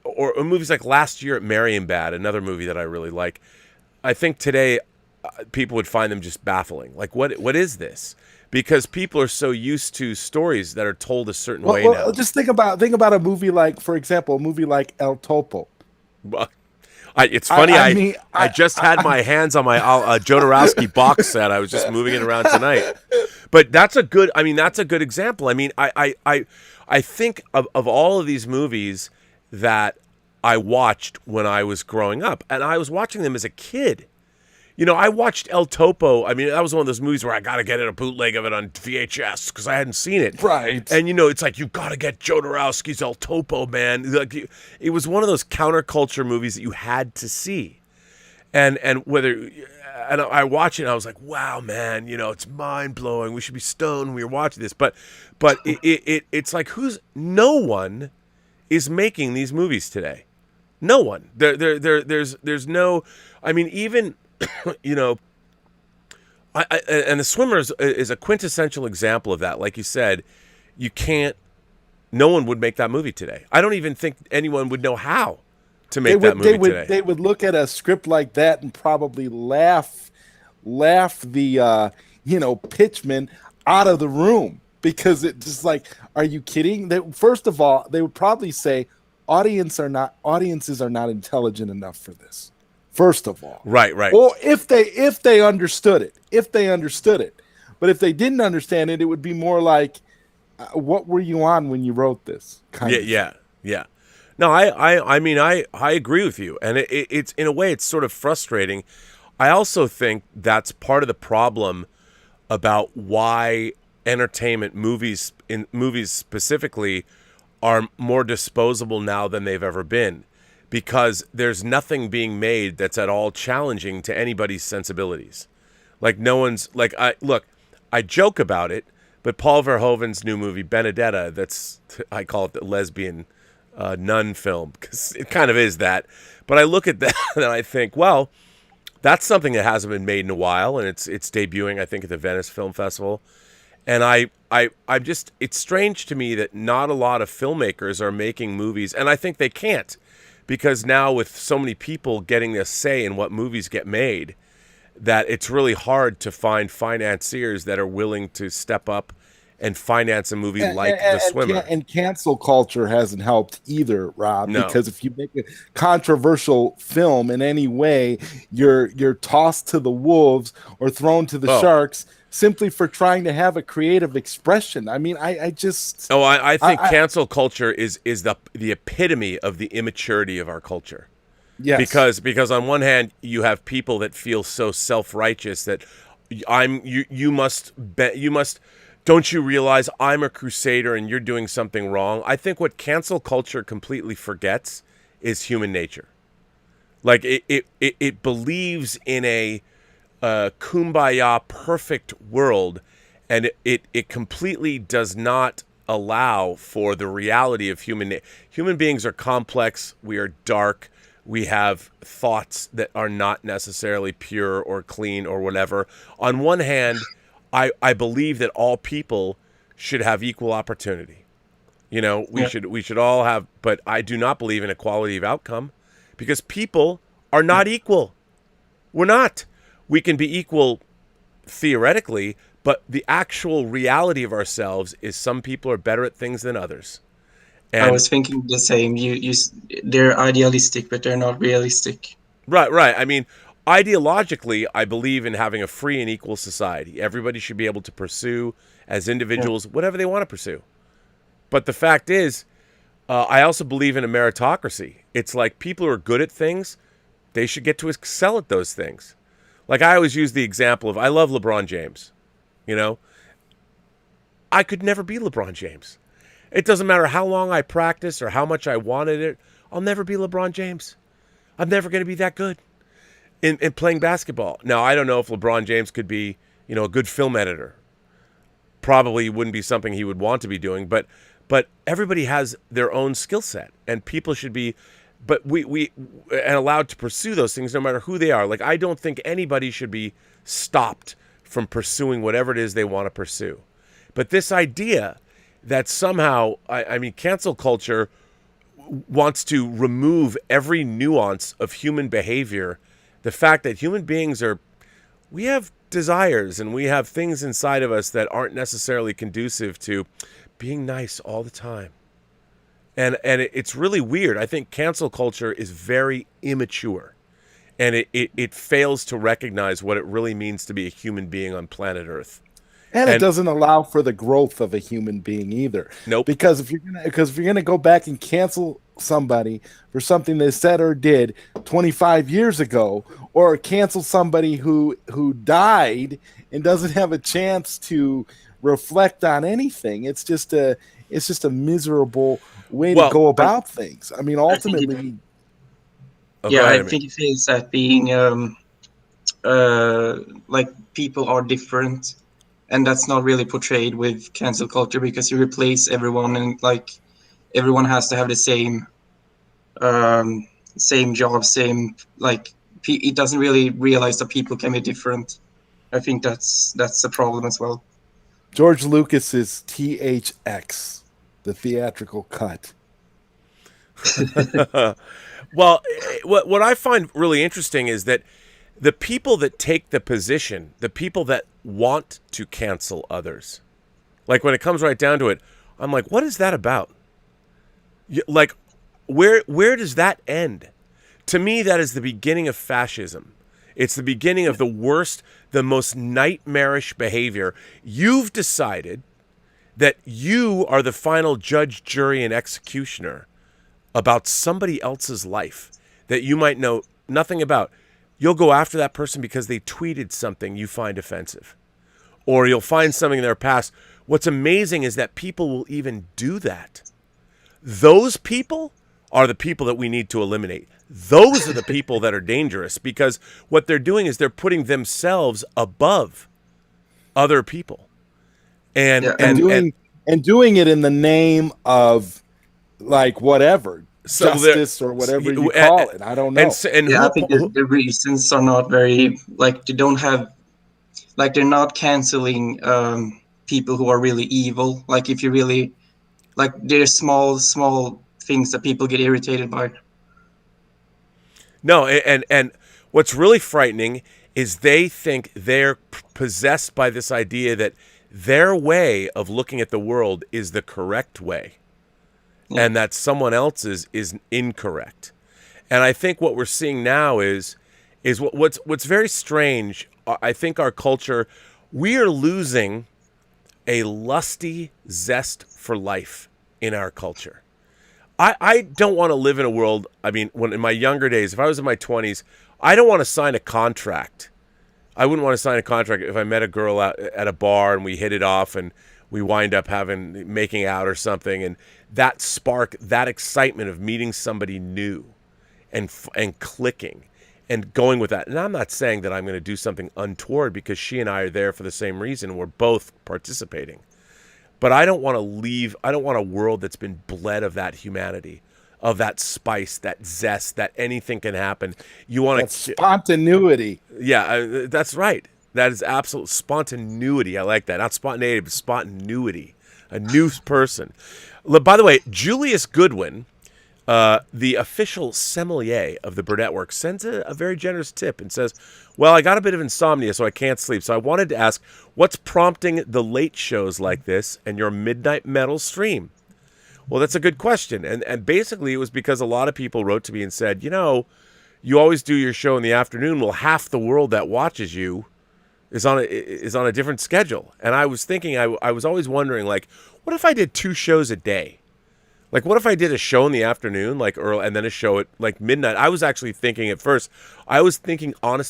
or movies like last year at Marienbad, another movie that I really like. I think today people would find them just baffling. Like, what is this? Because people are so used to stories that are told a certain way now. Just think about a movie like, for example, a movie like El Topo. It's funny. I just had my hands on my Jodorowsky box set. I was just moving it around tonight. But that's a good example. I mean, I think of all of these movies that I watched when I was growing up, and I was watching them as a kid. You know, I watched El Topo. I mean, that was one of those movies where I got to get a bootleg of it on VHS because I hadn't seen it. Right. And, you know, it's like, you got to get Jodorowsky's El Topo, man. Like, it was one of those counterculture movies that you had to see. And I watched it and I was like, wow, man, you know, it's mind-blowing. We should be stoned when we were watching this. But it's like, no one is making these movies today. No one. There's no, I mean, even... you know, and The Swimmer is a quintessential example of that. Like you said, no one would make that movie today. I don't even think anyone would know how to make that movie today. They would look at a script like that and probably laugh the pitchman out of the room, because it's just like, are you kidding? First of all, they would probably say audiences are not intelligent enough for this. First of all, right. Or if they understood it, but if they didn't understand it, it would be more like, what were you on when you wrote this? Yeah. No, I mean, I agree with you, and it's in a way it's sort of frustrating. I also think that's part of the problem about why entertainment movies specifically are more disposable now than they've ever been. Because there's nothing being made that's at all challenging to anybody's sensibilities. Like, no one's like, I joke about it, but Paul Verhoeven's new movie Benedetta, I call it the lesbian nun film, because it kind of is that. But I look at that and I think, well, that's something that hasn't been made in a while, and it's debuting, I think, at the Venice Film Festival. And I'm just, it's strange to me that not a lot of filmmakers are making movies, and I think they can't. Because now, with so many people getting a say in what movies get made, that it's really hard to find financiers that are willing to step up and finance a movie And, like The Swimmer. and cancel culture hasn't helped either, Rob, No. because if you make a controversial film in any way, you're tossed to the wolves or thrown to the sharks simply for trying to have a creative expression. I mean, I just I think cancel culture is the epitome of the immaturity of our culture. yes, Because on one hand you have people that feel so self-righteous that you must don't you realize I'm a crusader and you're doing something wrong? I think what cancel culture completely forgets is human nature. Like it believes in a kumbaya perfect world, and it completely does not allow for the reality of human beings are complex. We are dark. We have thoughts that are not necessarily pure or clean or whatever. On one hand, I believe that all people should have equal opportunity. You know, we should all have, but I do not believe in equality of outcome, because people are not equal. We're not. We can be equal theoretically, but the actual reality of ourselves is some people are better at things than others. And I was thinking the same. They're idealistic, but they're not realistic. right. I mean, ideologically, I believe in having a free and equal society. Everybody should be able to pursue, as individuals, whatever they want to pursue. But the fact is, I also believe in a meritocracy. It's like people who are good at things, they should get to excel at those things. Like I always use the example of, I love LeBron James. You know, I could never be LeBron James. It doesn't matter how long I practice or how much I wanted it. I'll never be LeBron James. I'm never going to be that good in playing basketball. Now, I don't know if LeBron James could be, a good film editor. Probably wouldn't be something he would want to be doing, but everybody has their own skill set, and people should be, but we and allowed to pursue those things no matter who they are. Like, I don't think anybody should be stopped from pursuing whatever it is they want to pursue. But this idea that somehow, I mean, cancel culture wants to remove every nuance of human behavior. The fact that human beings we have desires and we have things inside of us that aren't necessarily conducive to being nice all the time. And it's really weird. I think cancel culture is very immature. And it fails to recognize what it really means to be a human being on planet Earth. and it doesn't allow for the growth of a human being either. Nope. Because if you're gonna go back and cancel somebody for something they said or did 25 years ago, or cancel somebody who died and doesn't have a chance to reflect on anything, it's just a miserable way to go about things. I mean, ultimately, I think it feels that being like people are different, and that's not really portrayed with cancel culture, because you replace everyone, and like everyone has to have the same job, same, like, it doesn't really realize that people can be different. I think that's a problem as well. George Lucas's THX, the theatrical cut. Well, what I find really interesting is that the people that take the position, the people that want to cancel others, like when it comes right down to it, I'm like, what is that about? Like, where does that end? To me, that is the beginning of fascism. It's the beginning of the worst, the most nightmarish behavior. You've decided that you are the final judge, jury, and executioner about somebody else's life that you might know nothing about. You'll go after that person because they tweeted something you find offensive, or you'll find something in their past. What's amazing is that people will even do that. Those people are the people that we need to eliminate. Those are the people that are dangerous, because what they're doing is they're putting themselves above other people, and doing it in the name of, like, whatever, justice or whatever you call it. I don't know. I think the reasons are not very, like, they don't have, like, they're not canceling people who are really evil. Like, if you really, like, there's small things that people get irritated by. No, and what's really frightening is they think they're possessed by this idea that their way of looking at the world is the correct way, and that someone else's is incorrect. And I think what we're seeing now is what's very strange. I think our culture, we are losing a lusty zest for life in our culture. I don't want to live in a world. I mean, when in my younger days, if I was in my 20s, I don't want to sign a contract. I wouldn't want to sign a contract if I met a girl out at a bar and we hit it off and we wind up making out or something, and that spark, that excitement of meeting somebody new and clicking and going with that. And I'm not saying that I'm going to do something untoward, because she and I are there for the same reason. We're both participating. But I don't want to leave. I don't want a world that's been bled of that humanity, of that spice, that zest, that anything can happen. You want that spontaneity. Yeah, that's right. That is absolute spontaneity. I like that. Not spontaneity, but spontaneity. A new person. By the way, Julius Goodwin, the official sommelier of the Burnettwork, sends a very generous tip and says, well, I got a bit of insomnia, so I can't sleep. So I wanted to ask, what's prompting the late shows like this and your midnight metal stream? Well, that's a good question. And basically it was because a lot of people wrote to me and said, you always do your show in the afternoon. Well, half the world that watches you is on a different schedule. And I was thinking, I was always wondering, like, what if I did 2 shows a day? Like, what if I did a show in the afternoon, like early, and then a show at like midnight? I was actually thinking at first, honest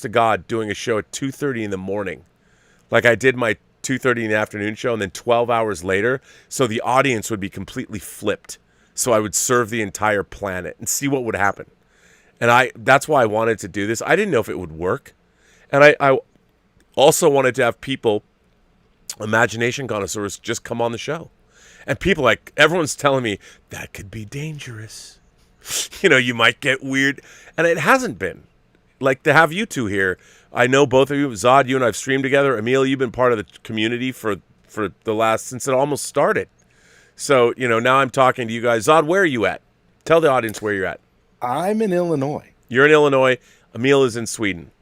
to God, doing a show at 2:30 in the morning. Like I did my 2:30 in the afternoon show, and then 12 hours later, so the audience would be completely flipped. So I would serve the entire planet and see what would happen. And that's why I wanted to do this. I didn't know if it would work. And I also wanted to have people, imagination connoisseurs, just come on the show. And people, everyone's telling me, that could be dangerous. You might get weird. And it hasn't been. Like, to have you two here, I know both of you, Zod, you and I have streamed together. Emil, you've been part of the community for since it almost started. So, now I'm talking to you guys. Zod, where are you at? Tell the audience where you're at. I'm in Illinois. You're in Illinois. Emil is in Sweden.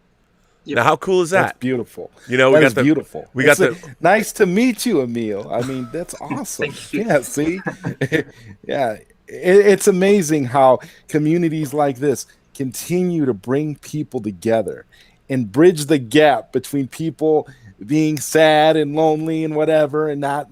Yep. Now, how cool is that? That's beautiful. That's beautiful. Nice to meet you, Emil. I mean, that's awesome. Yeah, see? Yeah. It's amazing how communities like this continue to bring people together and bridge the gap between people being sad and lonely and whatever, and not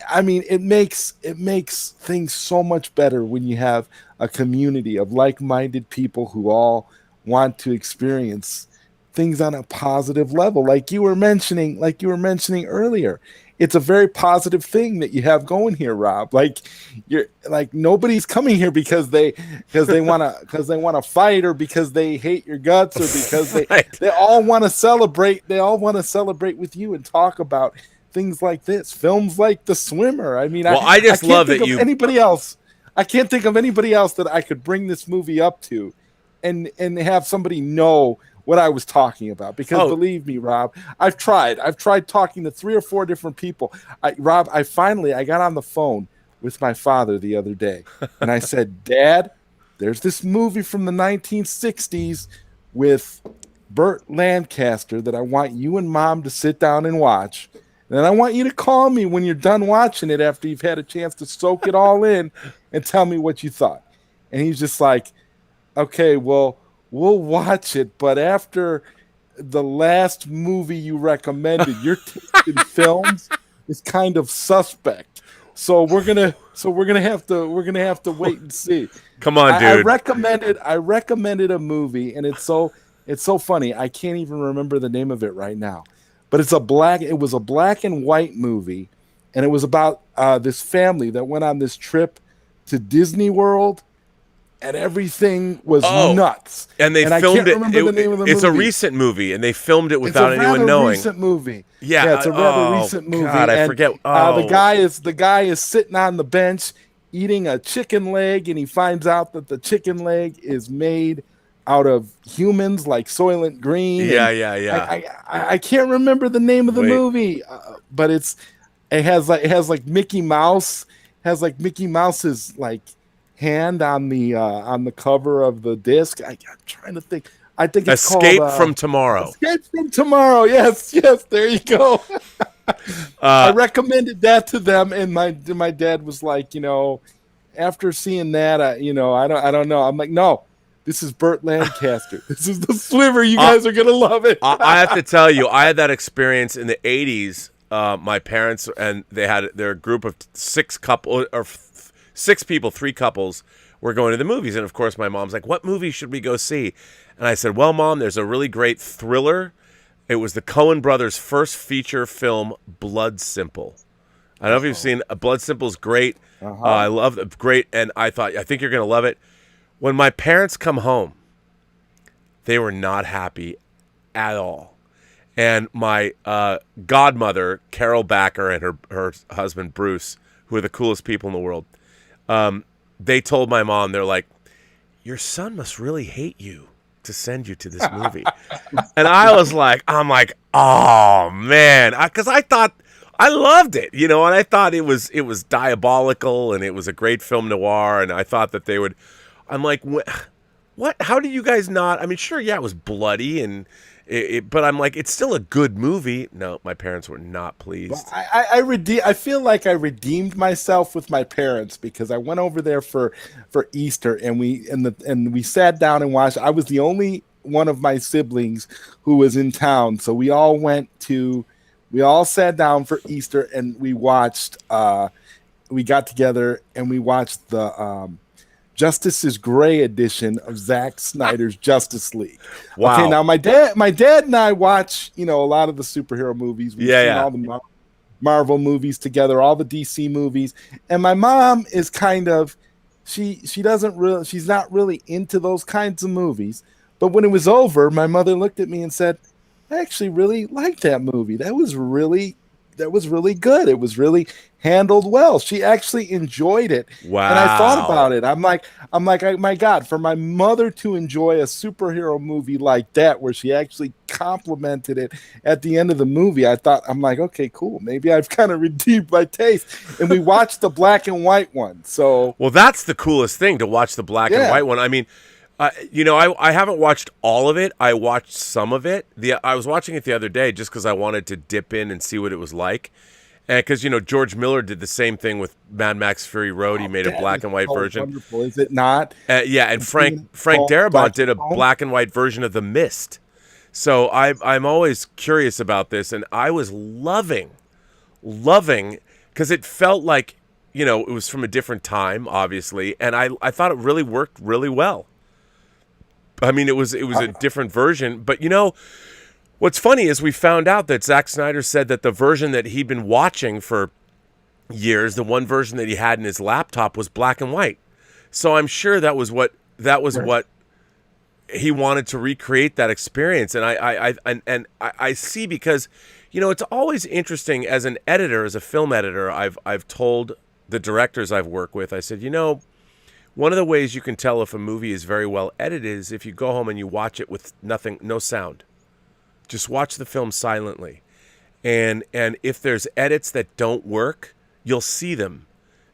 I mean, it makes things so much better when you have a community of like-minded people who all want to experience things on a positive level, like you were mentioning earlier. It's a very positive thing that you have going here, Rob. Like, you're like, nobody's coming here because they want to fight, or because they hate your guts, or because they all want to celebrate. They all want to celebrate with you and talk about things like this, films like The Swimmer. I mean, I just love that you. Anybody else? I can't think of anybody else that I could bring this movie up to, and have somebody know what I was talking about. Because believe me, Rob, I've tried talking to 3 or 4 different people. I got on the phone with my father the other day, and I said, Dad, there's this movie from the 1960s with Burt Lancaster that I want you and Mom to sit down and watch. And I want you to call me when you're done watching it, after you've had a chance to soak it all in, and tell me what you thought. And he's just like, okay, well, we'll watch it, but after the last movie you recommended, your taste in films is kind of suspect. So we're gonna have to wait and see. Come on, dude. I recommended a movie, and it's so funny. I can't even remember the name of it right now. But it was a black and white movie, and it was about this family that went on this trip to Disney World, and everything was nuts. And they filmed it. It's a recent movie, and they filmed it without anyone knowing. It's a recent movie. Yeah, it's a rather recent movie. God, I forget. The guy is sitting on the bench eating a chicken leg, and he finds out that the chicken leg is made out of humans, like Soylent Green. Yeah. I can't remember the name of the movie, but it has like Mickey Mouse, Mickey Mouse's like hand on the cover of the disc. I'm trying to think. I think it's Escape called from Tomorrow. Escape from Tomorrow. Yes, there you go. I recommended that to them, and my dad was like, after seeing that, I don't know. I'm like, no, this is Burt Lancaster. This is the Sliver. You guys are gonna love it. I have to tell you, I had that experience in the '80s. My parents and they had their group of six people, three couples were going to the movies, and of course, my mom's like, "What movie should we go see?" And I said, "Well, Mom, there's a really great thriller. It was the Coen brothers' first feature film, Blood Simple. I don't know if you've seen Blood Simple is great. I love it, great, and I think you're gonna love it." When my parents come home, they were not happy at all. And my godmother, Carol Backer, and her husband, Bruce, who are the coolest people in the world, they told my mom, they're like, "Your son must really hate you to send you to this movie." And I'm like, oh, man. Because I thought, I loved it, and I thought it was diabolical, and it was a great film noir, and I thought that they would, I'm like, what? How do you guys not? I mean, sure, yeah, it was bloody, but I'm like, it's still a good movie. No, my parents were not pleased. I feel like I redeemed myself with my parents because I went over there for Easter, and we sat down and watched. I was the only one of my siblings who was in town, so we all sat down for Easter, and we watched. We got together and we watched the Justice is Gray edition of Zack Snyder's Justice League. Wow. Okay, now my dad and I watch, a lot of the superhero movies. We've seen all the Marvel movies together, all the DC movies. And my mom is kind of, she's not really into those kinds of movies. But when it was over, my mother looked at me and said, "I actually really liked that movie. That was really good. It was really handled well." She actually enjoyed it. Wow. And I thought about it. I'm like, my God, for my mother to enjoy a superhero movie like that, where she actually complimented it at the end of the movie, I'm like, okay, cool. Maybe I've kind of redeemed my taste. And we watched the black and white one. So, well, that's the coolest thing, to watch the black and white one. I mean, I haven't watched all of it. I watched some of it. I was watching it the other day just because I wanted to dip in and see what it was like. And because, George Miller did the same thing with Mad Max Fury Road. He made a black and white version. Wonderful, is it not? Yeah, and Frank Darabont did a black and white version of The Mist. So I'm always curious about this, and I was loving, because it felt like, it was from a different time, obviously, and I thought it really worked really well. I mean, it was a different version, but what's funny is we found out that Zack Snyder said that the version that he'd been watching for years, the one version that he had in his laptop, was black and white. So I'm sure that was what he wanted to recreate, that experience. And I see, because it's always interesting as an editor, as a film editor. I've told the directors I've worked with, I said, one of the ways you can tell if a movie is very well edited is if you go home and you watch it with no sound. Just watch the film silently. And if there's edits that don't work, you'll see them.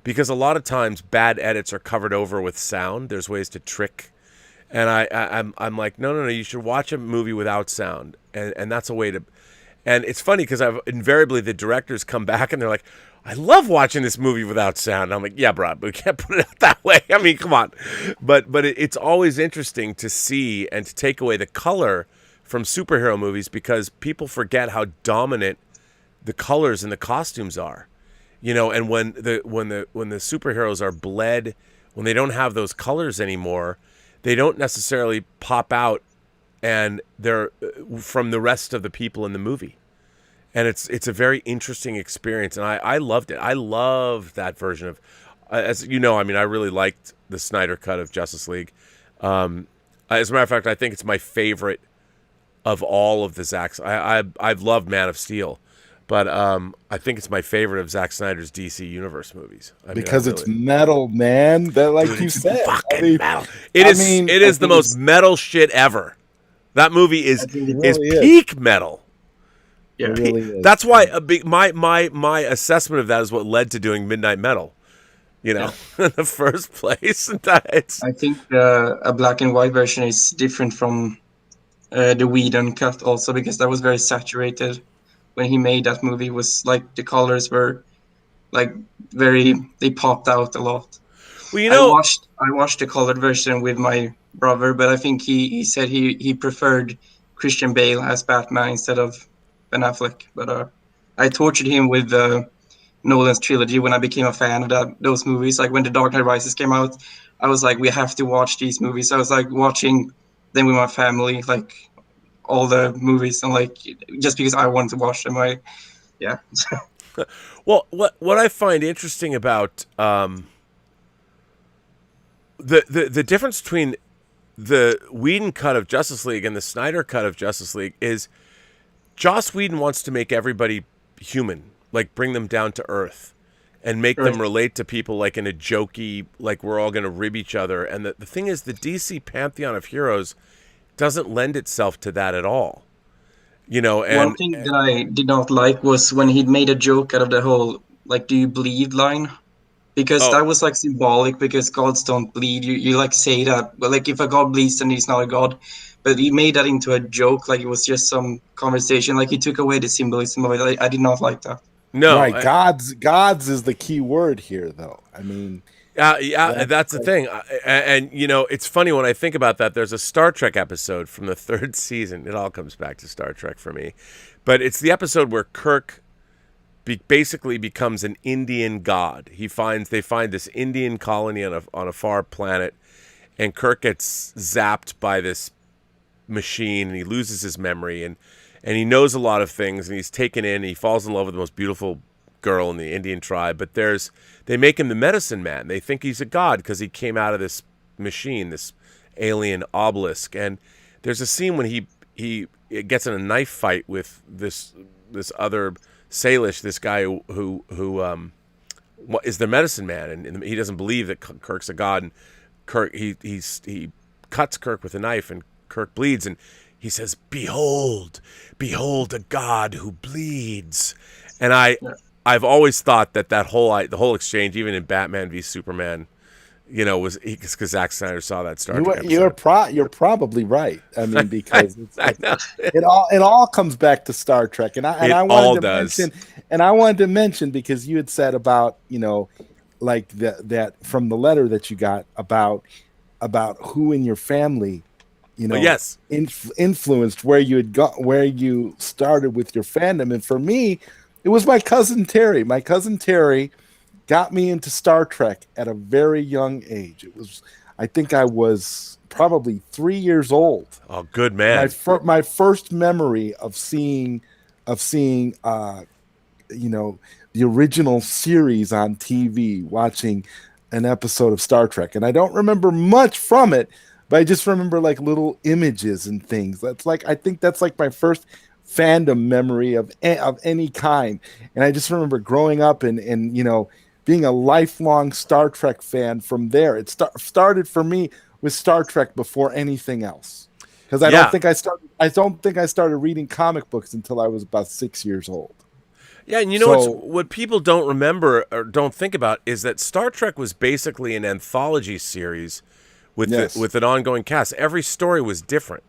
Because a lot of times bad edits are covered over with sound. There's ways to trick. And I'm like, no, you should watch a movie without sound. And that's a way to... And it's funny because invariably the directors come back and they're like, "I love watching this movie without sound." And I'm like, "Yeah, bro, but we can't put it out that way. I mean, come on." But it's always interesting to see and to take away the color from superhero movies, because people forget how dominant the colors and the costumes are. And when the superheroes are bled, when they don't have those colors anymore, they don't necessarily pop out and they're from the rest of the people in the movie. And it's a very interesting experience, and I loved it. I loved that version of, as you know, I mean, I really liked the Snyder cut of Justice League. As a matter of fact, I think it's my favorite of all of the Zack's. I've loved Man of Steel, but I think it's my favorite of Zack Snyder's DC Universe movies. Because it's metal, man. That, like you said, fucking metal. It is the most metal shit ever. That movie is peak metal. Yeah, it really is. That's why my assessment of that is what led to doing Midnight Metal. In the first place. I think a black and white version is different from the Whedon cut also, because that was very saturated. when he made that movie was like the colors were like they popped out a lot. Well, you know, I watched the colored version with my brother, but I think he said he preferred Christian Bale as Batman instead of Ben Affleck. But I tortured him with Nolan's trilogy when I became a fan of those movies. Like when The Dark Knight Rises came out, I was like, we have to watch these movies. I was like watching them with my family, like all the movies, and like just because I wanted to watch them. Yeah. well, what I find interesting about the difference between the Whedon cut of Justice League and the Snyder cut of Justice League is Joss Whedon wants to make everybody human, like bring them down to earth and make them relate to people like in a jokey, like we're all going to rib each other. And the thing is, the DC pantheon of heroes doesn't lend itself to that at all. You know, and one thing that I did not like was when he made a joke out of the whole like "Do you bleed?" line, because that was like symbolic. Because gods don't bleed. You like say that, but like if a god bleeds, then he's not a god. But he made that into a joke, like it was just some conversation. Like he took away the symbolism of it. I did not like that. No, right? Gods is the key word here, though. I mean. That's the thing. And, you know, it's funny when I think about that. There's a Star Trek episode from the 3rd season. It all comes back to Star Trek for me. But it's the episode where Kirk basically becomes an Indian god. They find this Indian colony on a far planet, and Kirk gets zapped by this machine, and he loses his memory, and he knows a lot of things, and he's taken in, and he falls in love with the most beautiful girl in the Indian tribe, but they make him the medicine man. They think he's a god because he came out of this machine, this alien obelisk. And there's a scene when he gets in a knife fight with this other Salish, this guy who is the medicine man, and he doesn't believe that Kirk's a god. And Kirk he cuts Kirk with a knife, and Kirk bleeds, and he says, "Behold, behold a god who bleeds." And I've always thought that the whole exchange, even in Batman v Superman, you know, was because Zack Snyder saw that Star Trek episode. You're probably right. I mean, because it all comes back to Star Trek, and I wanted to mention because you had said about, you know, like that from the letter that you got about who in your family, you know, yes, influenced where you started with your fandom, and for me. It was my cousin Terry. My cousin Terry got me into Star Trek at a very young age. I think I was probably 3 years old. Oh, good man! My first memory of seeing, you know, the original series on TV, watching an episode of Star Trek, and I don't remember much from it, but I just remember like little images and things. I think that's like my first fandom memory of any kind, and I just remember growing up and you know, being a lifelong Star Trek fan from there. It started for me with Star Trek before anything else, because I don't think I started reading comic books until I was about 6 years old. Yeah, and you know what people don't remember or don't think about is that Star Trek was basically an anthology series with an ongoing cast. Every story was different.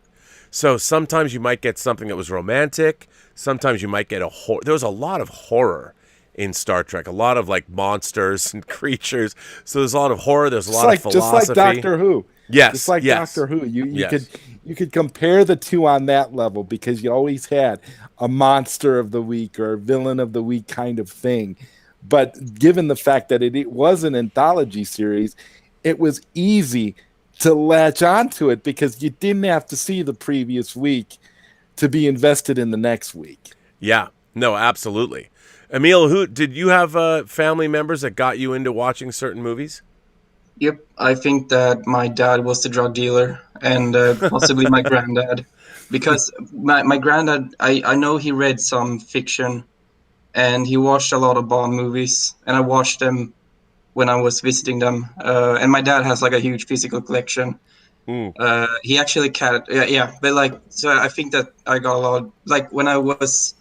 So sometimes you might get something that was romantic. Sometimes you might get there was a lot of horror in Star Trek. A lot of like monsters and creatures. So there's a lot of horror. There's a lot of philosophy. Just like Doctor Who. Yes. Just like Doctor Who. You could compare the two on that level because you always had a monster of the week or a villain of the week kind of thing. But given the fact that it was an anthology series, it was easy to latch onto it because you didn't have to see the previous week to be invested in the next week. Yeah, no, absolutely. Emil, did you have family members that got you into watching certain movies? Yep, I think that my dad was the drug dealer and possibly my granddad, because my granddad, I know he read some fiction and he watched a lot of Bond movies, and I watched them when I was visiting them, and my dad has like a huge physical collection. He actually but like, so I think that I got a lot, like when I was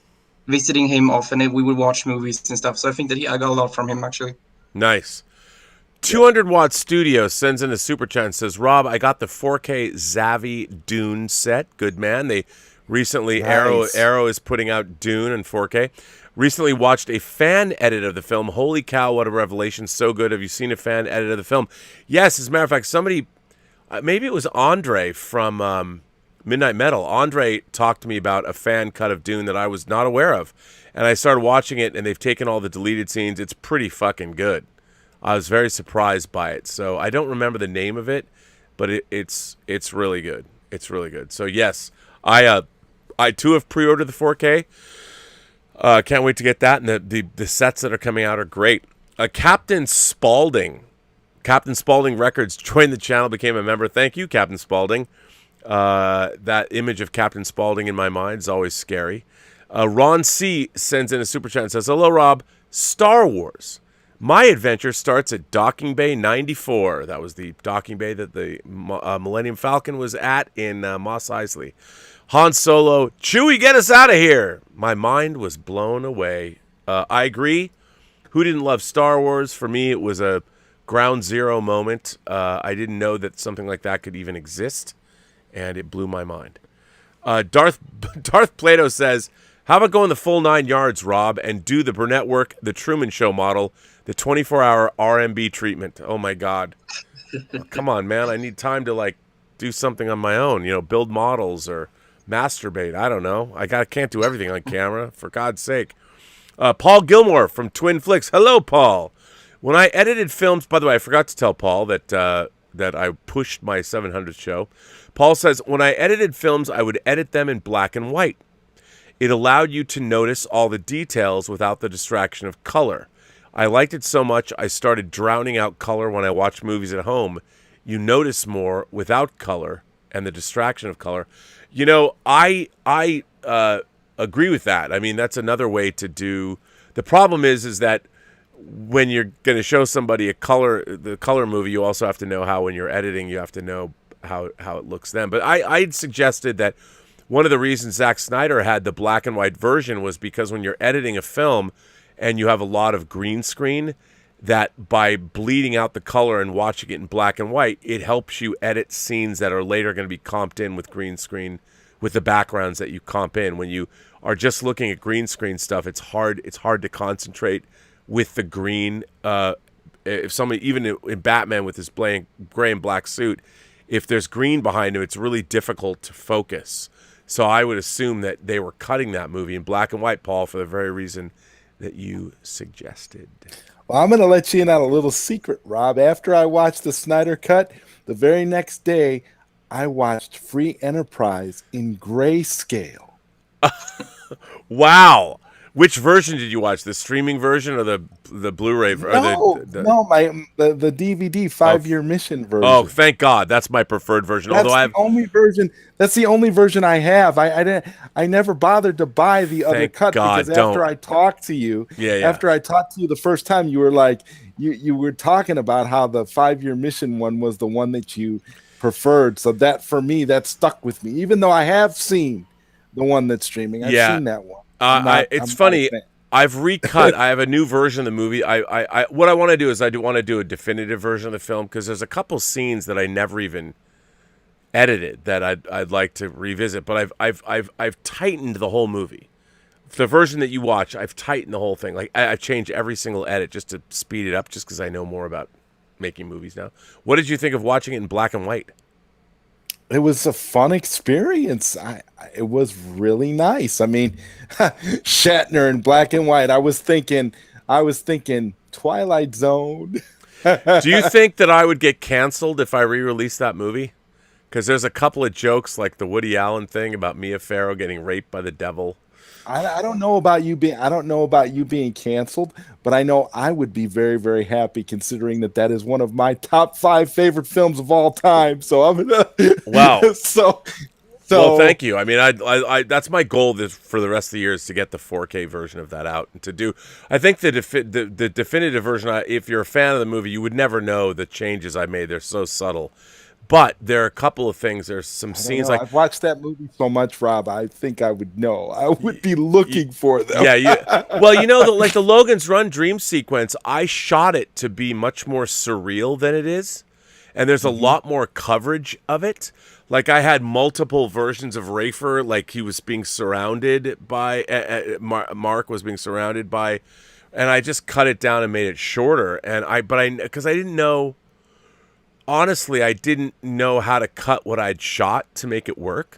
visiting him often, we would watch movies and stuff, so I think that I got a lot from him actually. Nice. 200 Watt Studio sends in a super chat and says, Rob, I got the 4K Zavi Dune set. Good man. They Recently, Nice. Arrow is putting out Dune in 4K. Recently watched a fan edit of the film. Holy cow, what a revelation. So good. Have you seen a fan edit of the film? Yes, as a matter of fact, somebody, maybe it was Andre from Midnight Metal. Andre talked to me about a fan cut of Dune that I was not aware of. And I started watching it, and they've taken all the deleted scenes. It's pretty fucking good. I was very surprised by it. So I don't remember the name of it, but it's really good. It's really good. So yes, I too have pre-ordered the 4K. Can't wait to get that, and the sets that are coming out are great. Captain Spaulding Records joined the channel, became a member. Thank you, Captain Spaulding. That image of Captain Spaulding in my mind is always scary. Ron C. sends in a super chat and says, "Hello, Rob. Star Wars. My adventure starts at Docking Bay 94. That was the docking bay that the Millennium Falcon was at in Mos Eisley. Han Solo, Chewie, get us out of here. My mind was blown away. I agree. Who didn't love Star Wars? For me, it was a ground zero moment. I didn't know that something like that could even exist, and it blew my mind." Darth Plato says, "How about going the full 9 yards, Rob, and do the Burnettwork, the Truman Show model, the 24-hour RMB treatment?" Oh, my God. Oh, come on, man. I need time to, do something on my own, build models or masturbate. I don't know. I can't do everything on camera, for God's sake. Paul Gilmore from Twin Flicks. Hello, Paul. When I edited films, by the way, I forgot to tell Paul that I pushed my 700th show. Paul says, when I edited films, I would edit them in black and white. It allowed you to notice all the details without the distraction of color. I liked it so much, I started drowning out color when I watch movies at home. You notice more without color and the distraction of color. I agree with that. I mean, that's another way to do. The problem is that when you're going to show somebody the color movie, you also have to know how, when you're editing, you have to know how it looks then. But I'd suggested that one of the reasons Zack Snyder had the black and white version was because when you're editing a film and you have a lot of green screen, that by bleeding out the color and watching it in black and white, it helps you edit scenes that are later going to be comped in with green screen, with the backgrounds that you comp in. When you are just looking at green screen stuff, it's hard to concentrate with the green. If somebody, even in Batman with his gray and black suit, if there's green behind him, it's really difficult to focus. So I would assume that they were cutting that movie in black and white, Paul, for the very reason that you suggested. Well, I'm going to let you in on a little secret, Rob. After I watched the Snyder Cut, the very next day, I watched Free Enterprise in grayscale. Wow. Which version did you watch? The streaming version or the Blu-ray? No, the DVD 5-year mission version. Oh, thank God! That's my preferred version. That's the only version I have. I never bothered to buy the other cut because after I talked to you, the first time, you were like, you were talking about how the 5-year mission one was the one that you preferred. So that, for me, that stuck with me, even though I have seen the one that's streaming. I've seen that one. It's funny. I've recut. I have a new version of the movie. What I want to do is want to do a definitive version of the film, because there's a couple scenes that I never even edited that I'd like to revisit. But I've tightened the whole movie. The version that you watch, I've tightened the whole thing. Like I've changed every single edit just to speed it up, just because I know more about making movies now. What did you think of watching it in black and white? It was a fun experience. It was really nice. I mean, Shatner in black and white. I was thinking Twilight Zone. Do you think that I would get canceled if I re-released that movie? Because there's a couple of jokes, like the Woody Allen thing about Mia Farrow getting raped by the devil. I don't know about you being canceled, but I know I would be very, very happy, considering that is one of my top 5 favorite films of all time. So I'm gonna wow. So well, thank you. I mean, I that's my goal for the rest of the year, is to get the 4K version of that out and to do. I think the definitive version. If you're a fan of the movie, you would never know the changes I made. They're so subtle. But there are a couple of things. There's some scenes like, I've watched that movie so much, Rob. I think I would know. I would be looking for them. Yeah. Well, the Logan's Run dream sequence. I shot it to be much more surreal than it is, and there's a lot more coverage of it. Like I had multiple versions of Rafer, like he was being surrounded by Mark was being surrounded by, and I just cut it down and made it shorter. And because I didn't know, honestly, I didn't know how to cut what I'd shot to make it work,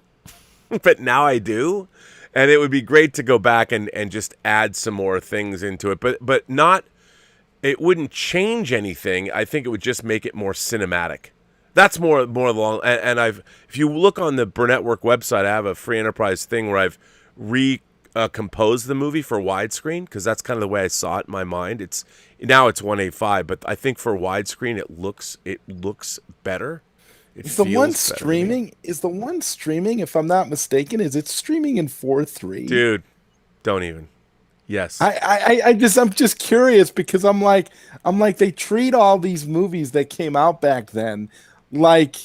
but now I do, and it would be great to go back and just add some more things into it, but not. It wouldn't change anything. I think it would just make it more cinematic. That's more long. And if you look on the Burnettwork website, I have a free enterprise thing where I've recomposed the movie for widescreen, because that's kind of the way I saw it in my mind. It's 1.85, but I think for widescreen it looks better. Is the one streaming? If I'm not mistaken, is it streaming in 4:3? Dude, don't even. Yes. I'm just curious, because I'm like they treat all these movies that came out back then like,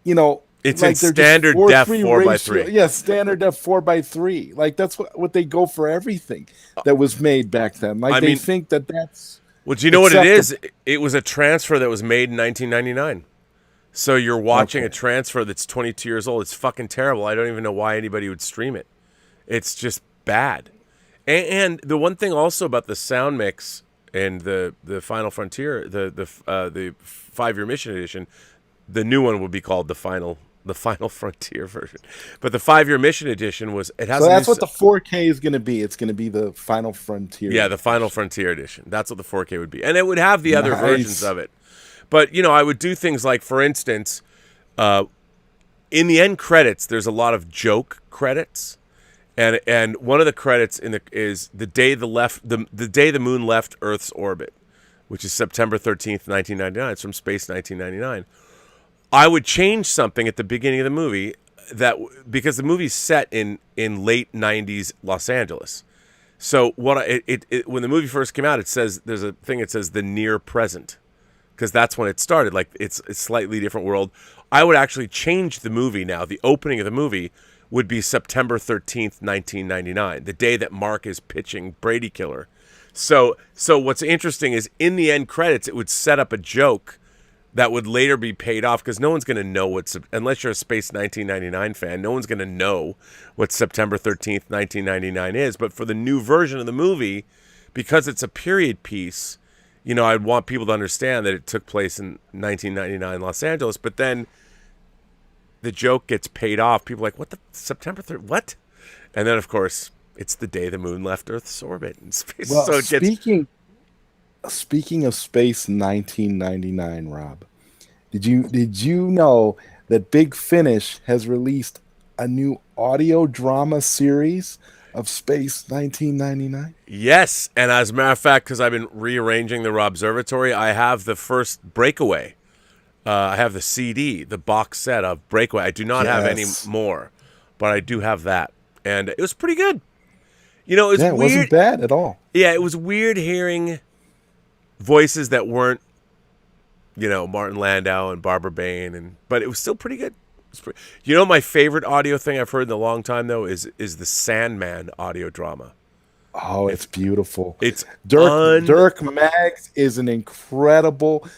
it's like in standard def 4:3. Yeah, standard def 4:3. Like that's what they go for everything that was made back then. Like they think that's. Well, do you know what it is? It was a transfer that was made in 1999. So you're watching a transfer that's 22 years old. It's fucking terrible. I don't even know why anybody would stream it. It's just bad. And the one thing also about the sound mix and the Final Frontier, the 5-year mission edition, the new one would be called the Final Frontier version, but the 5-year mission edition has. So that's what the 4K is going to be. It's going to be the Final Frontier. Yeah, the Final Frontier edition. That's what the 4K would be, and it would have the other versions of it. But I would do things like, for instance, in the end credits, there's a lot of joke credits. And one of the credits is the day the moon left Earth's orbit, which is September 13th, 1999. It's from Space 1999. I would change something at the beginning of the movie because the movie's set in late 90s Los Angeles. So when the movie first came out, it says there's a thing that says the near present, because that's when it started. Like it's a slightly different world. I would actually change the movie now. The opening of the movie would be September 13th, 1999, the day that Mark is pitching Brady Killer. So what's interesting is in the end credits, it would set up a joke that would later be paid off, because no one's going to know unless you're a Space 1999 fan, no one's going to know what September 13th, 1999 is. But for the new version of the movie, because it's a period piece, I'd want people to understand that it took place in 1999 Los Angeles, but then the joke gets paid off. People are like, what the September 3rd? What? And then, of course, it's the day the moon left Earth's orbit in space. Well, so speaking of Space 1999, Rob, did you know that Big Finish has released a new audio drama series of Space 1999? Yes, and as a matter of fact, because I've been rearranging the Robservatory, I have the first Breakaway. I have the CD, the box set of Breakaway. I do not have any more, but I do have that. And it was pretty good. It was weird. It wasn't bad at all. Yeah, it was weird hearing voices that weren't, Martin Landau and Barbara Bain, but it was still pretty good. My favorite audio thing I've heard in a long time, though, is the Sandman audio drama. Oh, it's beautiful. It's Dirk Maggs is an incredible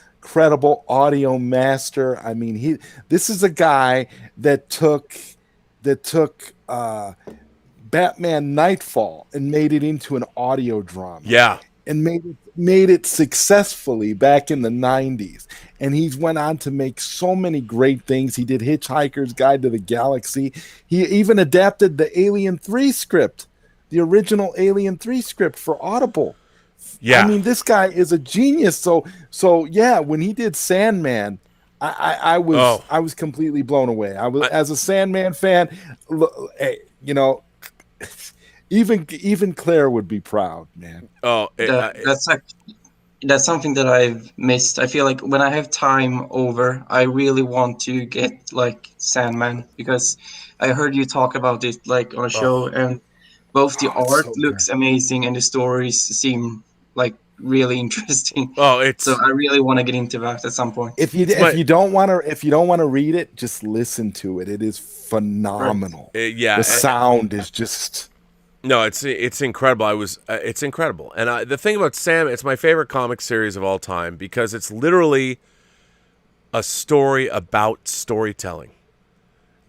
audio master. I mean, this is a guy that took Batman Nightfall and made it into an audio drama. Yeah. And made it successfully back in the 90s. And he's went on to make so many great things. He did Hitchhiker's Guide to the Galaxy. He even adapted the Alien 3 script, the original Alien 3 script for Audible. Yeah. I mean, this guy is a genius. So yeah, when he did Sandman, I was completely blown away. As a Sandman fan, even Claire would be proud, man. Oh, that's something that I've missed. I feel like when I have time over, I really want to get like Sandman, because I heard you talk about it like on a show, and both the art looks amazing and the stories seem like really interesting. So I really want to get into that at some point. If you don't want to read it, just listen to it. It is phenomenal. The sound is just. No, it's incredible. It's incredible. And the thing about Sam, it's my favorite comic series of all time, because it's literally a story about storytelling.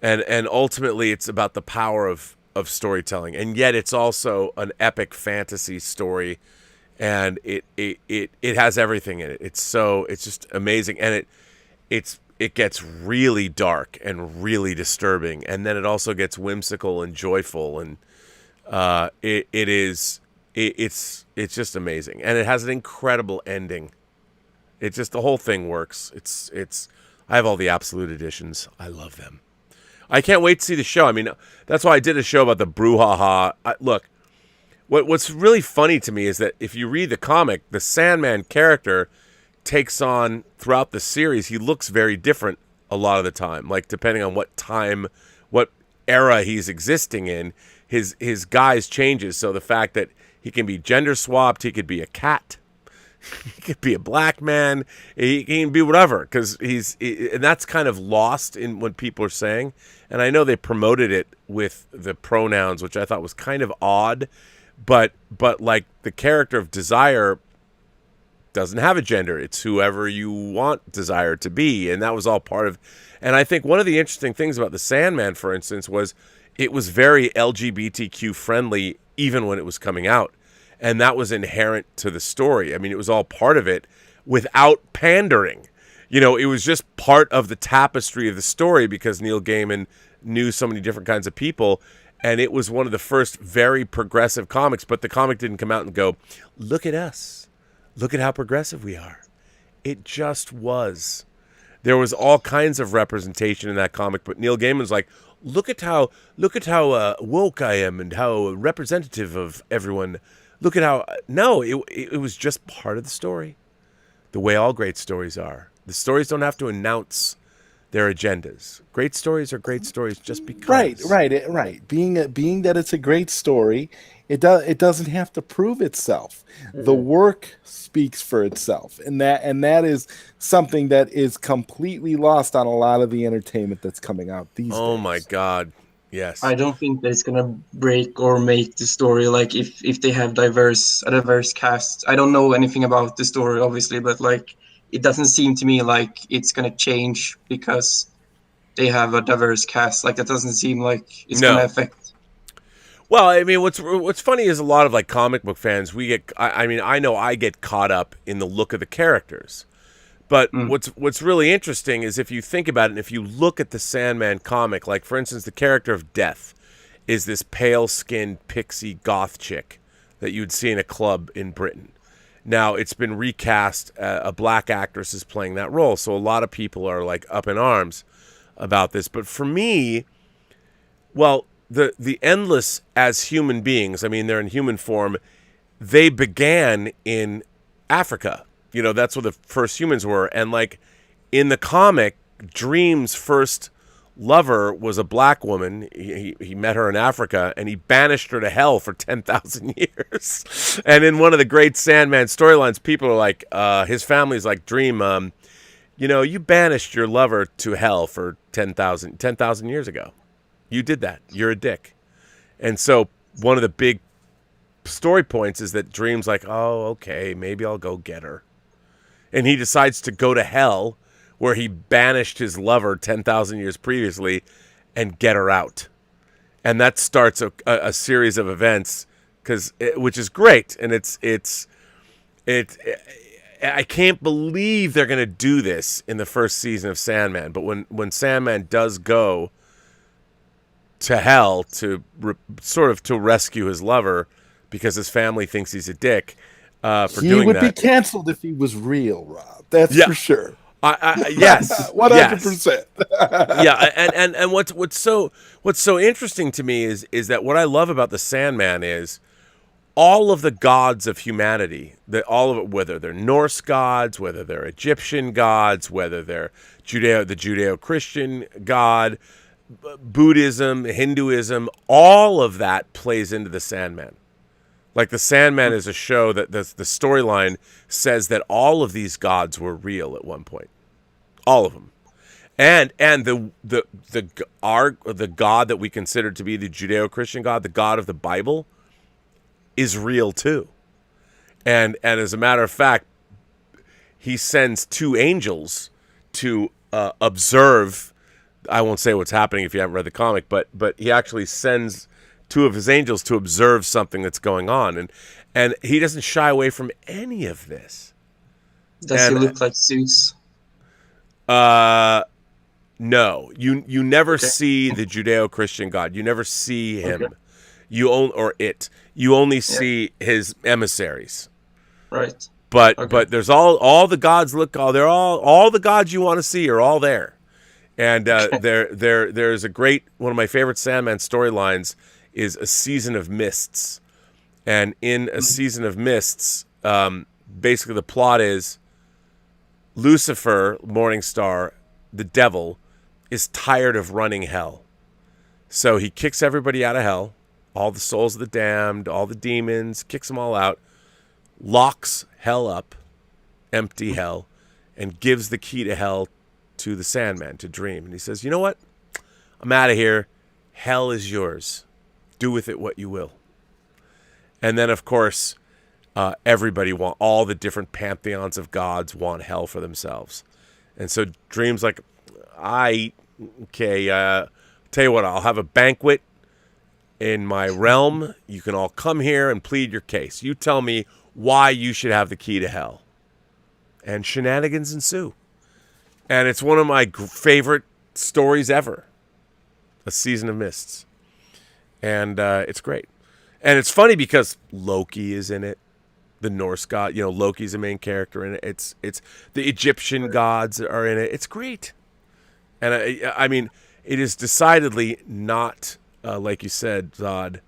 And ultimately it's about the power of storytelling. And yet it's also an epic fantasy story, and it has everything in it. It's just amazing. And it gets really dark and really disturbing, and then it also gets whimsical and joyful, and it's just amazing. And it has an incredible ending. The whole thing works. I have all the absolute editions. I love them. I can't wait to see the show. I mean, that's why I did a show about the brouhaha. Look, what's really funny to me is that if you read the comic, the Sandman character takes on, throughout the series, he looks very different a lot of the time. Like, depending on what era he's existing in, his guise changes. So the fact that he can be gender swapped, he could be a cat, he could be a black man, he can be whatever, because and that's kind of lost in what people are saying. And I know they promoted it with the pronouns, which I thought was kind of odd, but like the character of Desire doesn't have a gender. It's whoever you want Desire to be, and that was all part of. And I think one of the interesting things about the Sandman, for instance, was it was very LGBTQ friendly even when it was coming out. And that was inherent to the story. I mean, it was all part of it without pandering. It was just part of the tapestry of the story because Neil Gaiman knew so many different kinds of people. And it was one of the first very progressive comics. But the comic didn't come out and go, look at us. Look at how progressive we are. It just was. There was all kinds of representation in that comic. But Neil Gaiman's like, look at how woke I am and how representative of everyone. Look at how... No, it was just part of the story. The way all great stories are. The stories don't have to announce their agendas. Great stories are great stories just because. Right. Being that it's a great story, it doesn't have to prove itself. The work speaks for itself, and that is something that is completely lost on a lot of the entertainment that's coming out these days. Oh my God. Yes. I don't think that it's gonna break or make the story. Like if they have a diverse cast. I don't know anything about the story, obviously, but like it doesn't seem to me like it's gonna change because they have a diverse cast. Like that doesn't seem like it's gonna affect. Well, I mean, what's funny is a lot of like comic book fans. I know I get caught up in the look of the characters. But what's really interesting is if you think about it, and if you look at the Sandman comic, like, for instance, the character of Death is this pale-skinned pixie goth chick that you would see in a club in Britain. Now, it's been recast. A black actress is playing that role, so a lot of people are, like, up in arms about this. But for me, well, the Endless as human beings, I mean, they're in human form, they began in Africa. That's where the first humans were. And like in the comic, Dream's first lover was a black woman. He met her in Africa, and he banished her to hell for 10,000 years. And in one of the great Sandman storylines, people are like, his family's like, Dream, you banished your lover to hell for 10,000 years ago. You did that. You're a dick. And so one of the big story points is that Dream's like, oh, okay, maybe I'll go get her. And he decides to go to hell, where he banished his lover 10,000 years previously, and get her out. And that starts a series of events, which is great. And I can't believe they're going to do this in the first season of Sandman. But when Sandman does go to hell to rescue his lover because his family thinks he's a dick. He would be canceled if he was real, Rob. That's for sure. Yes, 100%. Yeah, and what's so interesting to me is that what I love about the Sandman is all of the gods of humanity, all of it, whether they're Norse gods, whether they're Egyptian gods, whether they're the Judeo-Christian God, Buddhism, Hinduism, all of that plays into the Sandman. Like the Sandman is a show that the storyline says that all of these gods were real at one point, all of them, and the God that we consider to be the Judeo-Christian God, the God of the Bible, is real too, and as a matter of fact, he sends two angels to observe. I won't say what's happening if you haven't read the comic, but he actually sends two of his angels to observe something that's going on, and he doesn't shy away from any of this. Does he look like Zeus? No, you never Okay. see the Judeo-Christian God. You never see him. Okay. You only see his emissaries. Right. But there's all the gods they're all the gods you want to see are all there. And there's a great one of my favorite Sandman storylines is A Season of Mists. And in A Season of Mists, basically the plot is Lucifer, Morningstar, the devil, is tired of running hell. So he kicks everybody out of hell, all the souls of the damned, all the demons, kicks them all out, locks hell up, empty hell, and gives the key to hell to the Sandman, to Dream. And he says, you know what? I'm out of here. Hell is yours. Do with it what you will. And then, of course, everybody all the different pantheons of gods want hell for themselves. And so Dream's like, tell you what, I'll have a banquet in my realm. You can all come here and plead your case. You tell me why you should have the key to hell. And shenanigans ensue. And it's one of my favorite stories ever. A Season of Mists. And it's great. And it's funny because Loki is in it. The Norse god, Loki's the main character in it. It's the Egyptian gods are in it. It's great. And I mean, it is decidedly not, like you said, Zod,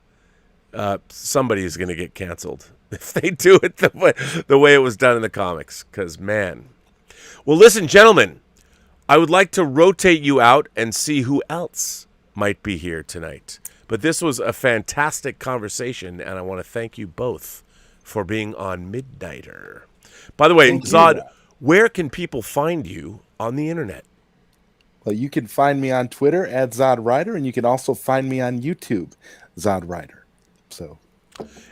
somebody is going to get canceled if they do it the way it was done in the comics. Because, man. Well, listen, gentlemen, I would like to rotate you out and see who else might be here tonight. But this was a fantastic conversation, and I want to thank you both for being on Midnighter. By the way, Zod, where can people find you on the internet? Well, you can find me on Twitter at Zod Rider, and you can also find me on YouTube, Zod Rider. So,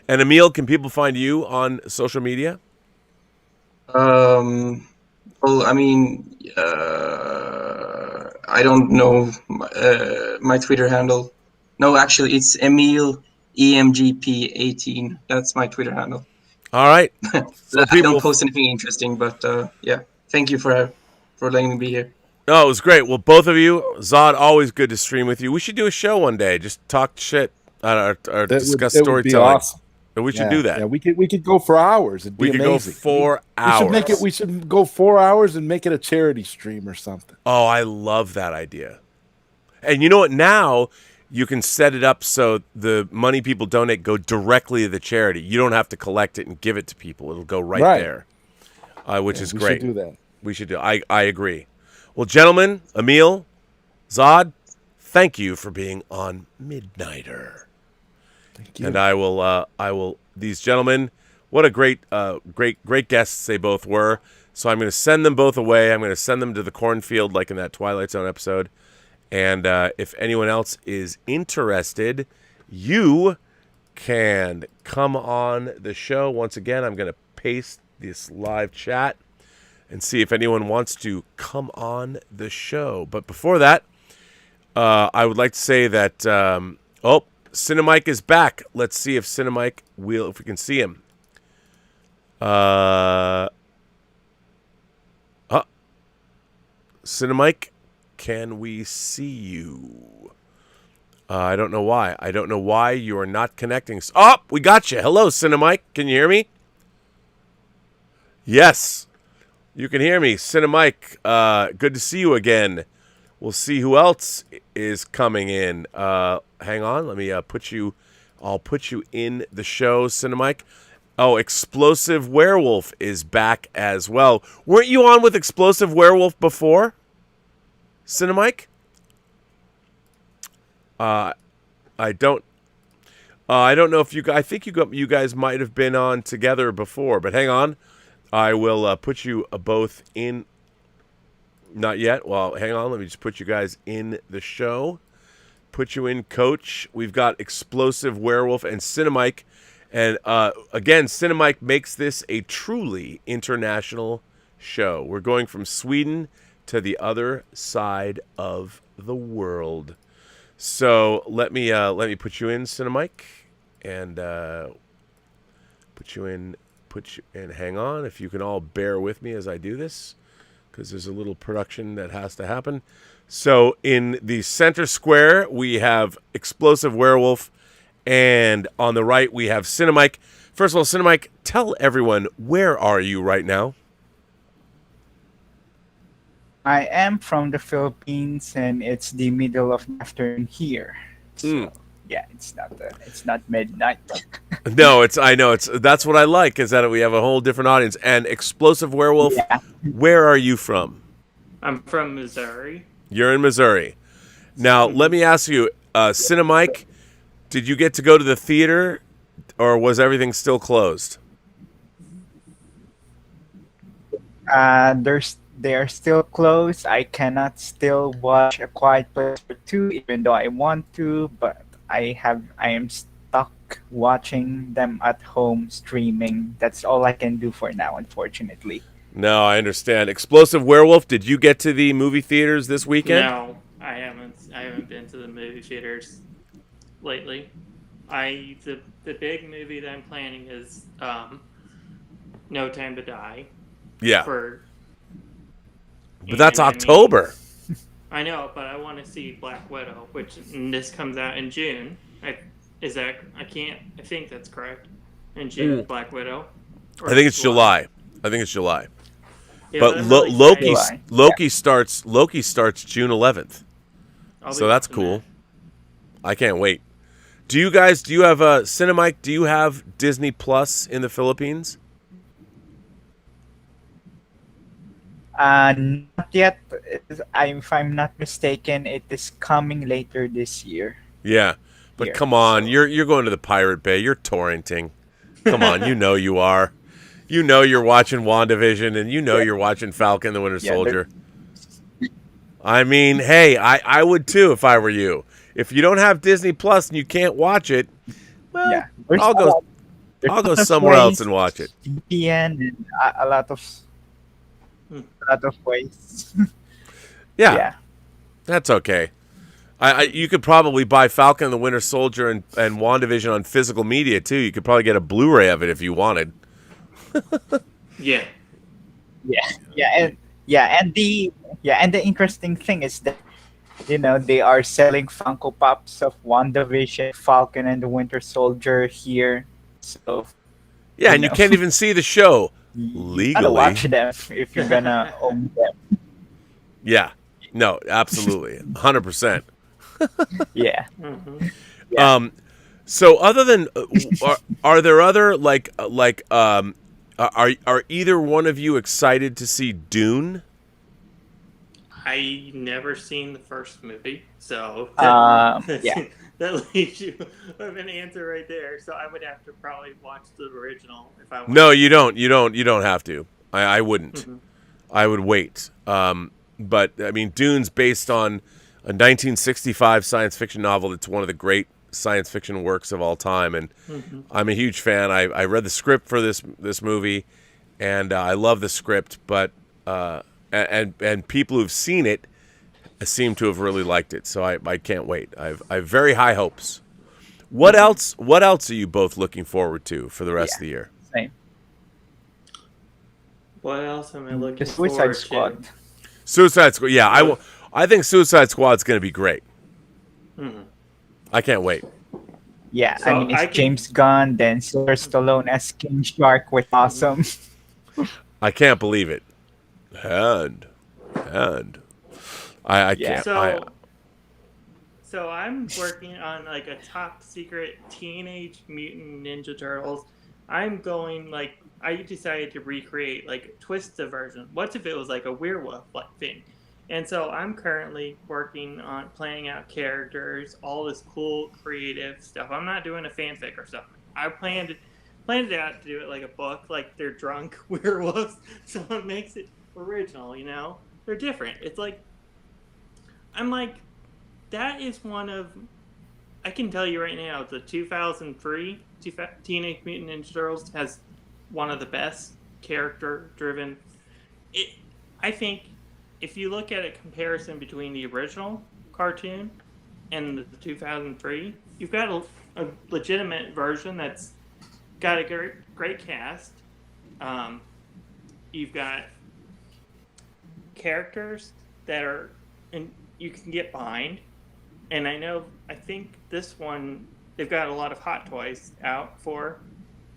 and Emil, can people find you on social media? Well, I mean, I don't know my Twitter handle. No, actually, it's Emil EMGP18. That's my Twitter handle. All right. So I don't post anything interesting, but yeah. Thank you for letting me be here. Oh, it was great. Well, both of you, Zod, always good to stream with you. We should do a show one day. Just talk shit or discuss storytelling. Awesome. And we should do that. Yeah, we could go for hours. It'd be amazing. We could go 4 hours. We should go 4 hours and make it a charity stream or something. Oh, I love that idea. And you know what? Now you can set it up so the money people donate go directly to the charity. You don't have to collect it and give it to people. It'll go right there, which is great. We should do that. We should do. I agree. Well, gentlemen, Emil, Zod, thank you for being on Midnighter. Thank you. And I will. These gentlemen, what a great guests they both were. So I'm going to send them both away. I'm going to send them to the cornfield, like in that Twilight Zone episode. And if anyone else is interested, you can come on the show. Once again, I'm going to paste this live chat and see if anyone wants to come on the show. But before that, I would like to say that, Cinemike is back. Let's see if Cinemike if we can see him. Cinemike, can we see you? I don't know why. I don't know why you are not connecting. Oh, we got you. Hello, Cinemike. Can you hear me? Yes. You can hear me. Cinemike, good to see you again. We'll see who else is coming in. Hang on. Let me I'll put you in the show, Cinemike. Oh, Explosive Werewolf is back as well. Weren't you on with Explosive Werewolf before, Cinemike? I don't know if I think you guys might have been on together before, but hang on. I will put you both in. Not yet. Well, hang on. Let me just put you guys in the show. Put you in, Coach. We've got Explosive Werewolf and Cinemike. And again, Cinemike makes this a truly international show. We're going from Sweden to the other side of the world. So let me put you in, Cinemike, and put you in. Hang on, if you can all bear with me as I do this, because there's a little production that has to happen. So in the center square, we have Explosive Werewolf, and on the right, we have Cinemike. First of all, Cinemike, tell everyone, where are you right now? I am from the Philippines, and it's the middle of the afternoon here. So, yeah, it's not midnight. No, that's what I like, is that we have a whole different audience. And Explosive Werewolf, Yeah. where are you from? I'm from Missouri. You're in Missouri. Now, let me ask you, Cinemike, did you get to go to the theater, or was everything still closed? They are still closed. I cannot still watch A Quiet Place for 2, even though I want to, but I am stuck watching them at home streaming. That's all I can do for now, unfortunately. No, I understand. Explosive Werewolf, did you get to the movie theaters this weekend? No, I haven't. I haven't been to the movie theaters lately. The big movie that I'm planning is No Time to Die. Yeah. But that's And, October. I know, but I want to see Black Widow, this comes out in June. I think that's correct. In June, Black Widow. I think it's July. Yeah, But I'm really Loki excited. Loki starts June 11th. I'll be So that's watching cool. that. I can't wait. Do you have Cinemike, do you have Disney Plus in the Philippines? Not yet. If I'm not mistaken, it is coming later this year. Yeah. But Here, come on, so- you're going to the Pirate Bay. You're torrenting. Come on, you know you are. You know you're watching WandaVision, and you know you're watching Falcon the Winter Soldier. I mean, hey, I would too if I were you. If you don't have Disney Plus and you can't watch it, well, Yeah. I'll go somewhere else and watch it. VPN and a lot of ways. Yeah, that's okay. You could probably buy Falcon and the Winter Soldier and WandaVision on physical media too. You could probably get a Blu-ray of it if you wanted. Yeah. And the interesting thing is that they are selling Funko Pops of WandaVision, Falcon, and the Winter Soldier here. So Yeah, and you can't even see the show you gotta legally. watch them if you're gonna own them. Yeah, no, absolutely, 100%. Yeah. So other than are there other are either one of you excited to see Dune? I never seen the first movie, so Yeah. that leaves you with an answer right there. So I would have to probably watch the original if I want. No, you don't. You don't have to. I wouldn't. I would wait. But I mean, Dune's based on a 1965 science fiction novel that's one of the great science fiction works of all time, and I'm a huge fan. I read the script for this movie, and I love the script. But and people who've seen it seem to have really liked it. So I can't wait. I have very high hopes. What else? What else are you both looking forward to for the rest of the year? Same. What else am I looking The forward Suicide to? Squad. Suicide Squad. Yeah, I think Suicide Squad's going to be great. I can't wait. Yeah, So I mean, it's I can- James Gunn, then Sylvester Stallone as King Shark, which is awesome. I can't believe it. And I Yeah. can't. So I'm working on like a top secret Teenage Mutant Ninja Turtles. I'm going I decided to recreate like a Twista version. What if it was like a werewolf like thing? And so I'm currently working on planning out characters, all this cool creative stuff. I'm not doing a fanfic or something. I planned it out to do it like a book, like they're drunk werewolves, so it makes it original. They're different. It's like that is one of. I can tell you right now, the 2003 Teenage Mutant Ninja Turtles has one of the best character-driven. I think if you look at a comparison between the original cartoon and the 2003, you've got a legitimate version that's got a great cast. You've got characters that are, and you can get behind. And I think this one, they've got a lot of Hot Toys out for,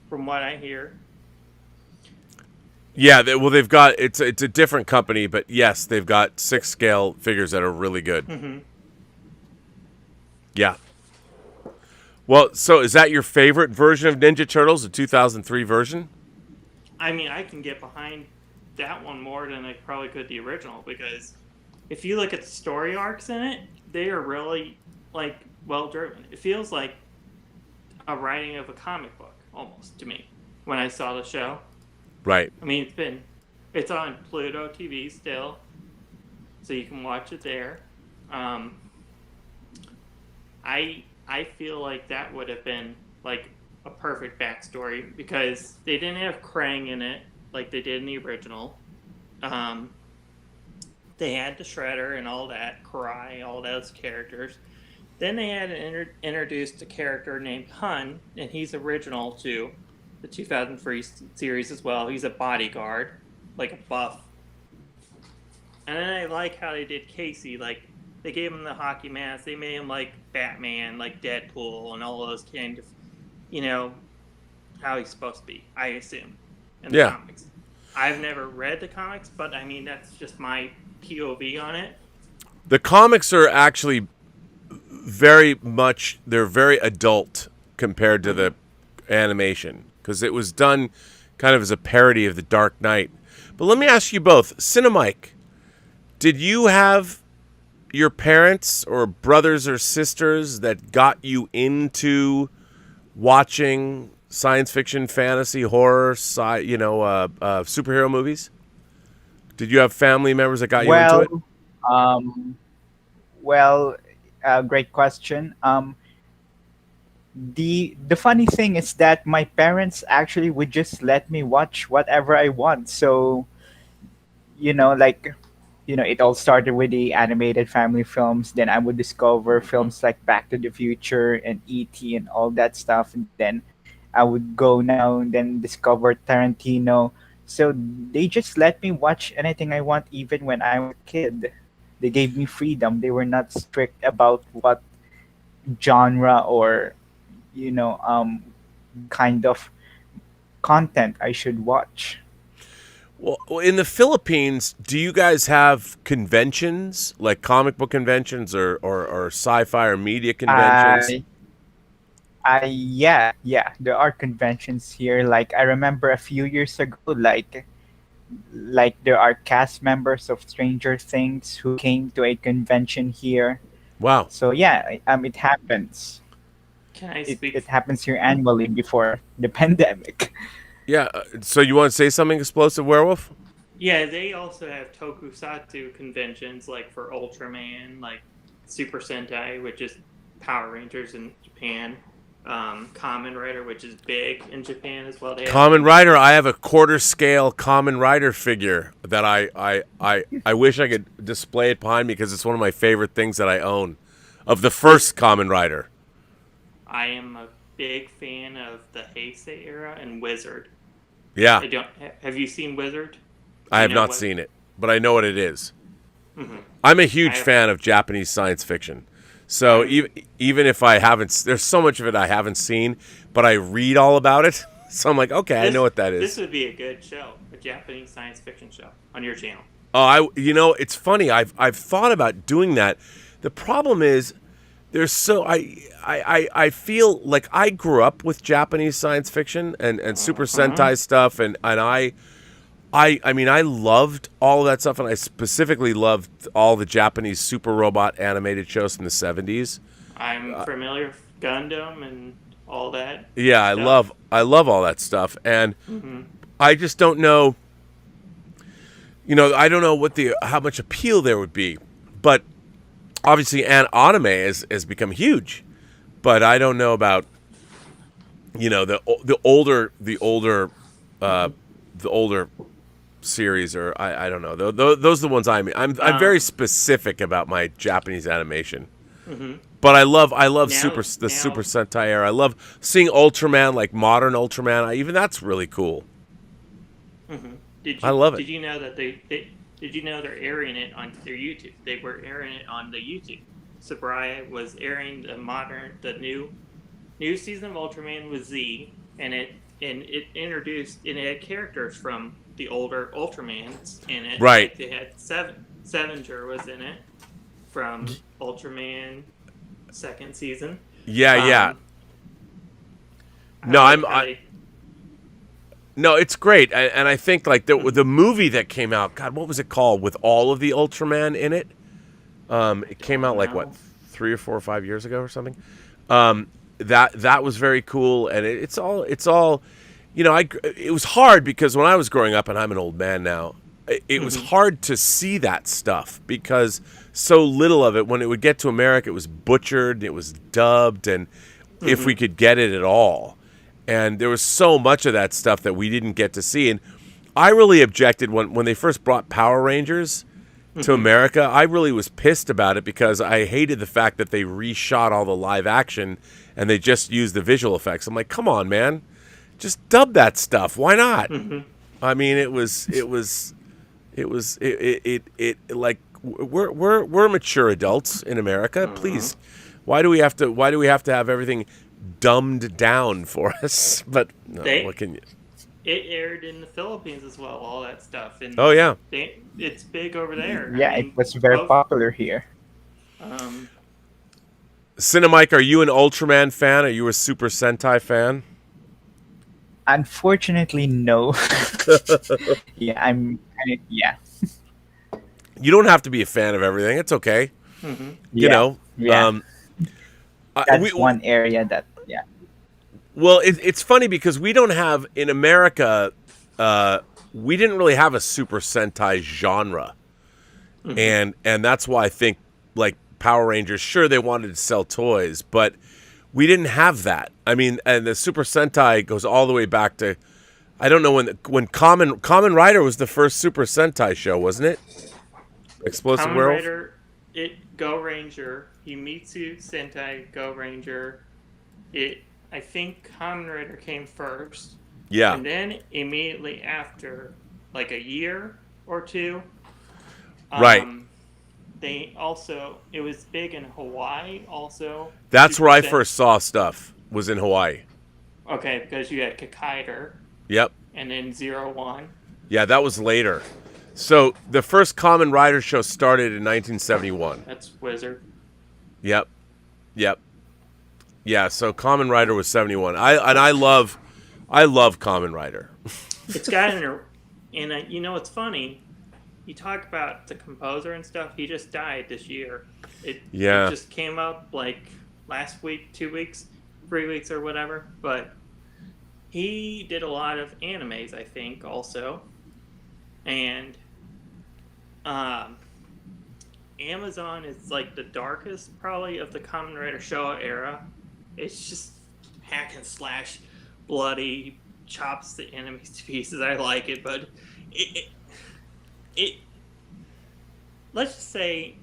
from what I hear. Yeah, they've got it's a different company, but yes, they've got 6 scale figures that are really good. Mm-hmm. Yeah. Well, so is that your favorite version of Ninja Turtles, the 2003 version? I mean, I can get behind that one more than I probably could the original, because if you look at the story arcs in it, they are really like well driven. It feels like a writing of a comic book almost to me when I saw the show. Right. I mean, it's on Pluto TV still, so you can watch it there. I feel like that would have been like a perfect backstory, because they didn't have Krang in it like they did in the original. They had the Shredder and all that, Karai, all those characters. Then they had introduced a character named Hun, and he's original to the 2003 series as well. He's a bodyguard, like a buff. And then I like how they did Casey. Like, they gave him the hockey mask. They made him like Batman, like Deadpool, and all those kind of, how he's supposed to be, I assume, in the comics. I've never read the comics, but I mean, that's just my POV on it. The comics are actually they're very adult compared to the animation, because it was done kind of as a parody of The Dark Knight. But let me ask you both, Cinemike, did you have your parents or brothers or sisters that got you into watching science fiction, fantasy, horror, superhero movies? Did you have family members that got you into it? Great question. The funny thing is that my parents actually would just let me watch whatever I want. So, it all started with the animated family films. Then I would discover films like Back to the Future and E.T. and all that stuff. And then I would go now and then discover Tarantino. So they just let me watch anything I want, even when I was a kid. They gave me freedom. They were not strict about what genre or, kind of content I should watch. Well, in the Philippines, do you guys have conventions, like comic book conventions or sci-fi or media conventions? Yeah, there are conventions here. Like, I remember a few years ago, like there are cast members of Stranger Things who came to a convention here. Wow. So yeah, it happens. Can I speak? It happens here annually before the pandemic. Yeah. So you want to say something, Explosive Werewolf? Yeah, they also have tokusatsu conventions, like for Ultraman, like Super Sentai, which is Power Rangers in Japan. Kamen Rider, which is big in Japan as well. Kamen Rider, I have a quarter scale Kamen Rider figure that I wish I could display it behind me, because it's one of my favorite things that I own, of the first Kamen Rider. I am a big fan of the Heisei era and Wizard. Yeah. Have you seen Wizard? I have not seen it, but I know what it is. Mm-hmm. I'm a huge fan of Japanese science fiction. So even if I haven't, there's so much of it I haven't seen, but I read all about it. So I'm like, okay, I know what that is. This would be a good show, a Japanese science fiction show on your channel. Oh, it's funny. I've thought about doing that. The problem is, I feel like I grew up with Japanese science fiction and Super Sentai stuff, and I mean, I loved all of that stuff, and I specifically loved all the Japanese Super Robot animated shows from the 70s. I'm familiar with Gundam and all that. Yeah, I love all that stuff, and I just don't know. I don't know how much appeal there would be, but obviously, anime has become huge. But I don't know about the older series, or I don't know. Those are the ones I'm very specific about my Japanese animation. Mm-hmm. But I love Now- Super now- Sentai era. I love seeing Ultraman, like modern Ultraman. Even that's really cool. Mm-hmm. Did I love it. Did you know that did you know they're airing it on their YouTube? They were airing it on the YouTube. Sakurai was airing the new season of Ultraman with Z, and it had characters from the older Ultramans in it. Right. Like they had Sevenger was in it from Ultraman second season. Yeah. No, No, it's great, and I think like the movie that came out. God, what was it called? With all of the Ultraman in it. It came out like what, 3 or 4 or 5 years ago or something. That was very cool, and it's all. You know, it was hard because when I was growing up, and I'm an old man now, it was hard to see that stuff because so little of it. When it would get to America, it was butchered, it was dubbed, and if we could get it at all. And there was so much of that stuff that we didn't get to see. And I really objected when they first brought Power Rangers to America. I really was pissed about it because I hated the fact that they reshot all the live action and they just used the visual effects. I'm like, come on, man, just dub that stuff. Why not? I mean, it like we're mature adults in America. Please, why do we have to have everything dumbed down for us? But no, what can you? It aired in the Philippines as well. All that stuff. And Oh yeah, it's big over there. Yeah, it was very popular here. Cinemike, are you an Ultraman fan? Are you a Super Sentai fan? Unfortunately, no. Yeah. You don't have to be a fan of everything. It's okay. You know. Yeah. That's one area that. Yeah. Well, it's funny because we don't have in America. We didn't really have a Super Sentai genre, and that's why I think like Power Rangers. Sure, they wanted to sell toys, but we didn't have that. I mean, and the Super Sentai goes all the way back to, I don't know when Kamen Rider was the first Super Sentai show, wasn't it? Explosive Kamen Werewolf. Rider, Go Ranger, Himitsu Sentai Go Ranger. I think Kamen Rider came first. Yeah. And then immediately after, like a year or two, Right. It was big in Hawaii also. That's where I first saw stuff, was in Hawaii. Okay, because you had Kikaider. Yep. And then 01. Yeah, that was later. So the first Kamen Rider show started in 1971. That's Wizard. Yep. Yeah, so Kamen Rider was 71. I love Kamen Rider. It's got and you know what's funny? You talk about the composer and stuff. He just died this year. It just came up like last week, 2 weeks, 3 weeks, or whatever. But he did a lot of animes, I think, also. And Amazon is like the darkest, probably, of the Kamen Rider Showa era. It's just hack and slash, bloody, chops the enemies to pieces. I like it, but it let's just say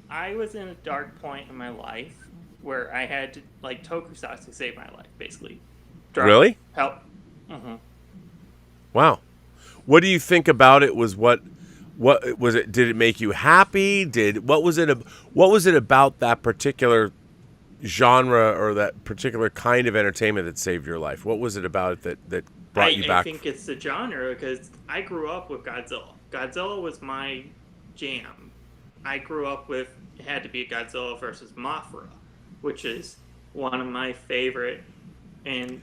I was in a dark point in my life where I had to like tokusatsu save my life, basically. Really? Help. Wow. What do you think about it? What was it? Did it make you happy? What was it about that particular genre or that particular kind of entertainment that saved your life? What was it about it that brought you back? I think it's the genre because I grew up with Godzilla. Godzilla was my jam. I grew up with, it had to be Godzilla versus Mothra, which is one of my favorite. And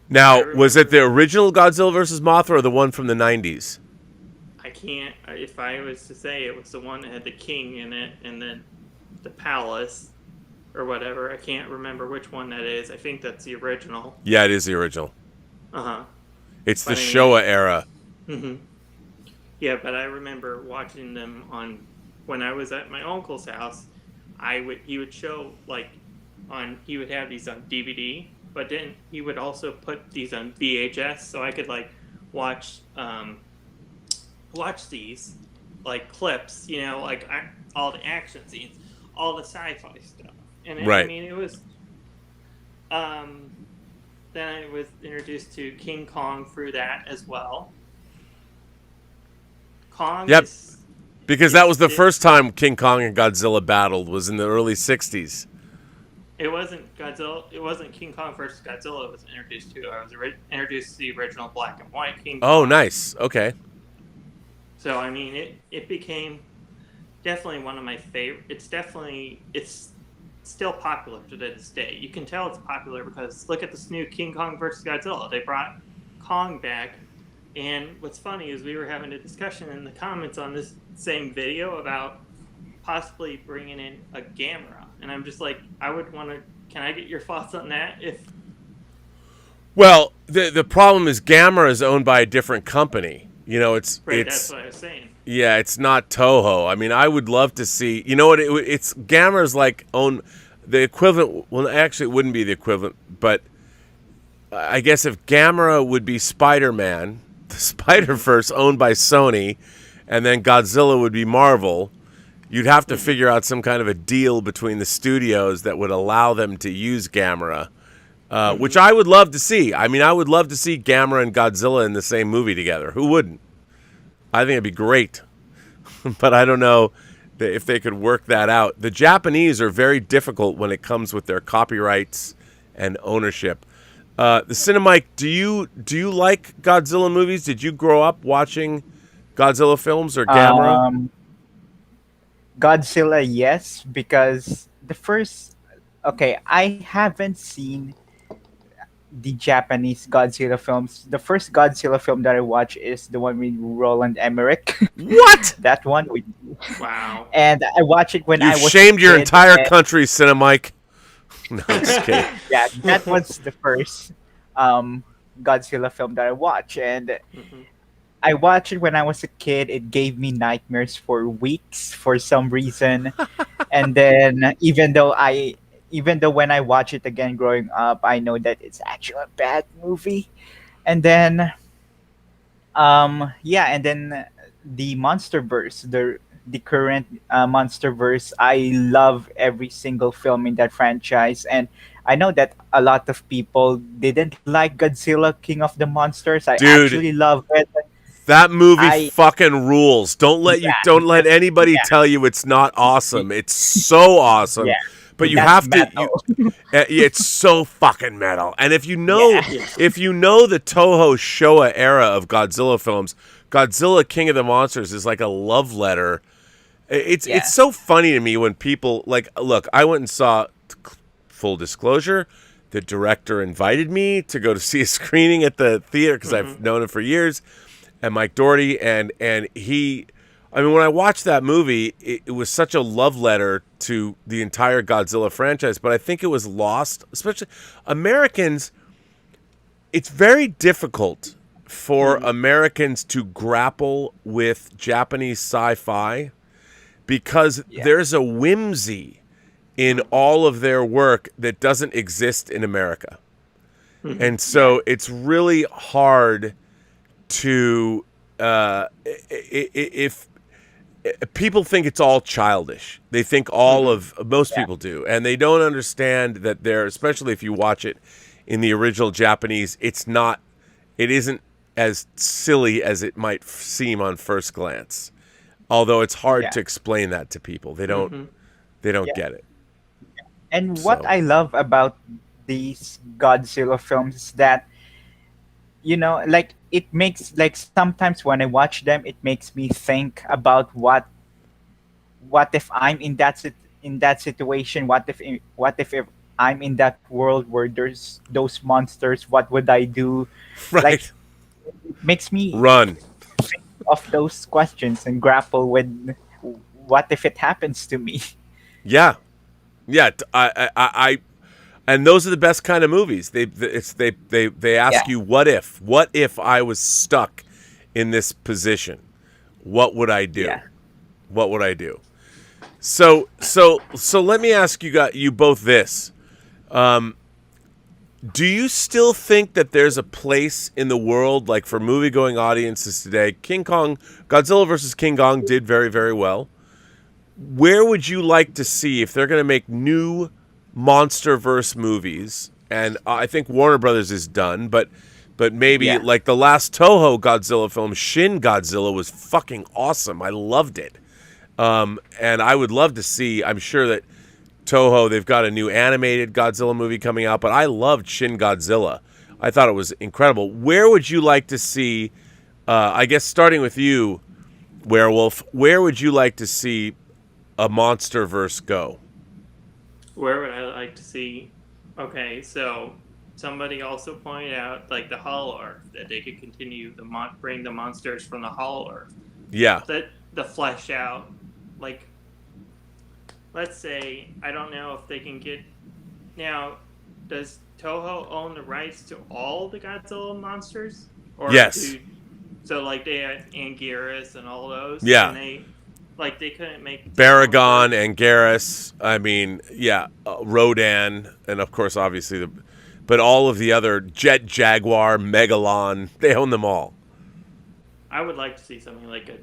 now, was it the original Godzilla versus Mothra or the one from the 90s? I can't, if I was to say it was the one that had the king in it and then the palace or whatever. I can't remember which one that is. I think that's the original. Yeah, it is the original. Uh-huh. It's the Showa era. Mm-hmm. Yeah, but I remember watching them when I was at my uncle's house. He would show he would have these on DVD, but then he would also put these on VHS, so I could watch watch these like clips, you know, like all the action scenes, all the sci-fi stuff, and I Right. mean it was. Then I was introduced to King Kong through that as well. Kong Yep. is Because that was the first time King Kong and Godzilla battled, was in the early 60s. It wasn't Godzilla. It wasn't King Kong versus Godzilla. It was introduced to. I was introduced to the original black and white King Kong. Oh, nice. Okay. So I mean, it became definitely one of my favorite. It's still popular to this day. You can tell it's popular because look at this new King Kong versus Godzilla. They brought Kong back, and what's funny is we were having a discussion in the comments on this same video about possibly bringing in a Gamera, and I'm just like, I would want to. Can I get your thoughts on that? Well, the problem is Gamera is owned by a different company. You know, it's That's what I was saying. Yeah, it's not Toho. I mean, I would love to see. You know what? It's Gamera's like own the equivalent. Well, actually, it wouldn't be the equivalent, but I guess if Gamera would be Spider-Man, the Spider-Verse owned by Sony, and then Godzilla would be Marvel, you'd have to figure out some kind of a deal between the studios that would allow them to use Gamera, which I would love to see. I mean, I would love to see Gamera and Godzilla in the same movie together. Who wouldn't? I think it'd be great, but I don't know if they could work that out. The Japanese are very difficult when it comes with their copyrights and ownership. The Cinemike, do you like Godzilla movies? Did you grow up watching Godzilla films or Gamera? Godzilla, yes, because the first. Okay, I haven't seen the Japanese Godzilla films. The first Godzilla film that I watched is the one with Roland Emmerich. What? That one with. Wow. And I watched it when I You've was shamed a your kid, entire and- country, Cinemike. No, I'm just kidding. Yeah, that was the first Godzilla film that I watched, and I watched it when I was a kid. It gave me nightmares for weeks for some reason, and then even though when I watch it again growing up, I know that it's actually a bad movie, and then and then the MonsterVerse, the current MonsterVerse. I love every single film in that franchise, and I know that a lot of people didn't like Godzilla King of the Monsters. I Dude. actually love it. That movie I- fucking rules. Don't let anybody tell you it's not awesome. It's so awesome. Yeah. But you That's have metal. to. It's so fucking metal. And if you know, Yeah. if you know the Toho Showa era of Godzilla films, Godzilla King of the Monsters is like a love letter. It's so funny to me when people like look. I went and saw. Full disclosure, the director invited me to go to see a screening at the theater because I've known him for years, and Mike Doherty, and he, I mean, when I watched that movie, it was such a love letter to the entire Godzilla franchise, but I think it was lost, especially Americans. It's very difficult for Americans to grapple with Japanese sci-fi because there's a whimsy in all of their work that doesn't exist in America. And so it's really hard to, if people think it's all childish, they think most people do, and they don't understand that especially if you watch it in the original Japanese, it isn't as silly as it might seem on first glance. Although it's hard to explain that to people. They don't get it. And what I love about these Godzilla films is that, like it makes like sometimes when I watch them, it makes me think about what if I'm in that situation? What if I'm in that world where there's those monsters? What would I do? Right. Like, it makes me Run. think of those questions and grapple with what if it happens to me. Yeah. Yeah, I and those are the best kind of movies. They ask you, what if I was stuck in this position? What would I do? Yeah. What would I do? So let me ask you both this. Do you still think that there's a place in the world, like for movie-going audiences today? Godzilla versus King Kong did very, very well. Where would you like to see, if they're going to make new MonsterVerse movies, and I think Warner Brothers is done, but maybe like the last Toho Godzilla film, Shin Godzilla, was fucking awesome. I loved it. And I would love to see, I'm sure that Toho, they've got a new animated Godzilla movie coming out, but I loved Shin Godzilla. I thought it was incredible. Where would you like to see, I guess starting with you, Werewolf, where would you like to see a MonsterVerse go? Where would I like to see? Okay, so somebody also pointed out, like the Hollow Earth, that they could continue bring the monsters from the Hollow Earth. Yeah. The flesh out, like, let's say, I don't know if they can get. Now, does Toho own the rights to all the Godzilla monsters? Or yes. So like they had Anguirus and all those. Yeah. And they couldn't make Baragon, Anguirus. I mean, Rodan, and of course, obviously but all of the other Jet Jaguar, Megalon, they own them all. I would like to see something like a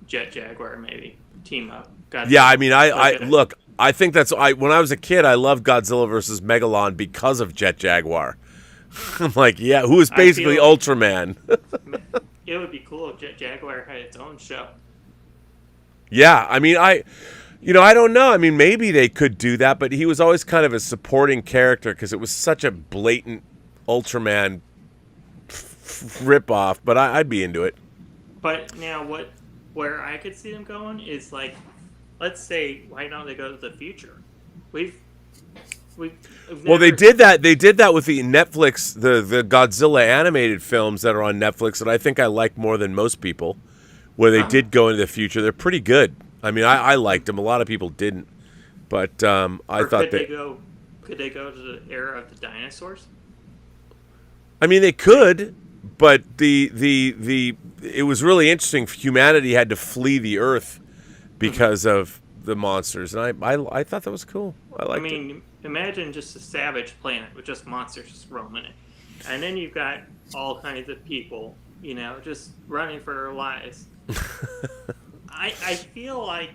Jet Jaguar maybe team up. Godzilla. Yeah, I mean, I think that's when I was a kid, I loved Godzilla versus Megalon because of Jet Jaguar. I'm like, who is basically Ultraman. It would be cool if Jet Jaguar had its own show. Yeah, I mean, I don't know. I mean, maybe they could do that, but he was always kind of a supporting character because it was such a blatant Ultraman ripoff. But I'd be into it. But now, where I could see them going is like, let's say, why don't they go to the future? Well, they did that. They did that with the Netflix, the Godzilla animated films that are on Netflix, that I think I like more than most people. Where they did go into the future, they're pretty good. I mean, I liked them. A lot of people didn't, but I thought could they go to the era of the dinosaurs? I mean, they could, but it was really interesting. Humanity had to flee the Earth because of the monsters, and I thought that was cool. I liked it. Imagine just a savage planet with just monsters just roaming it, and then you've got all kinds of people, just running for their lives. I feel like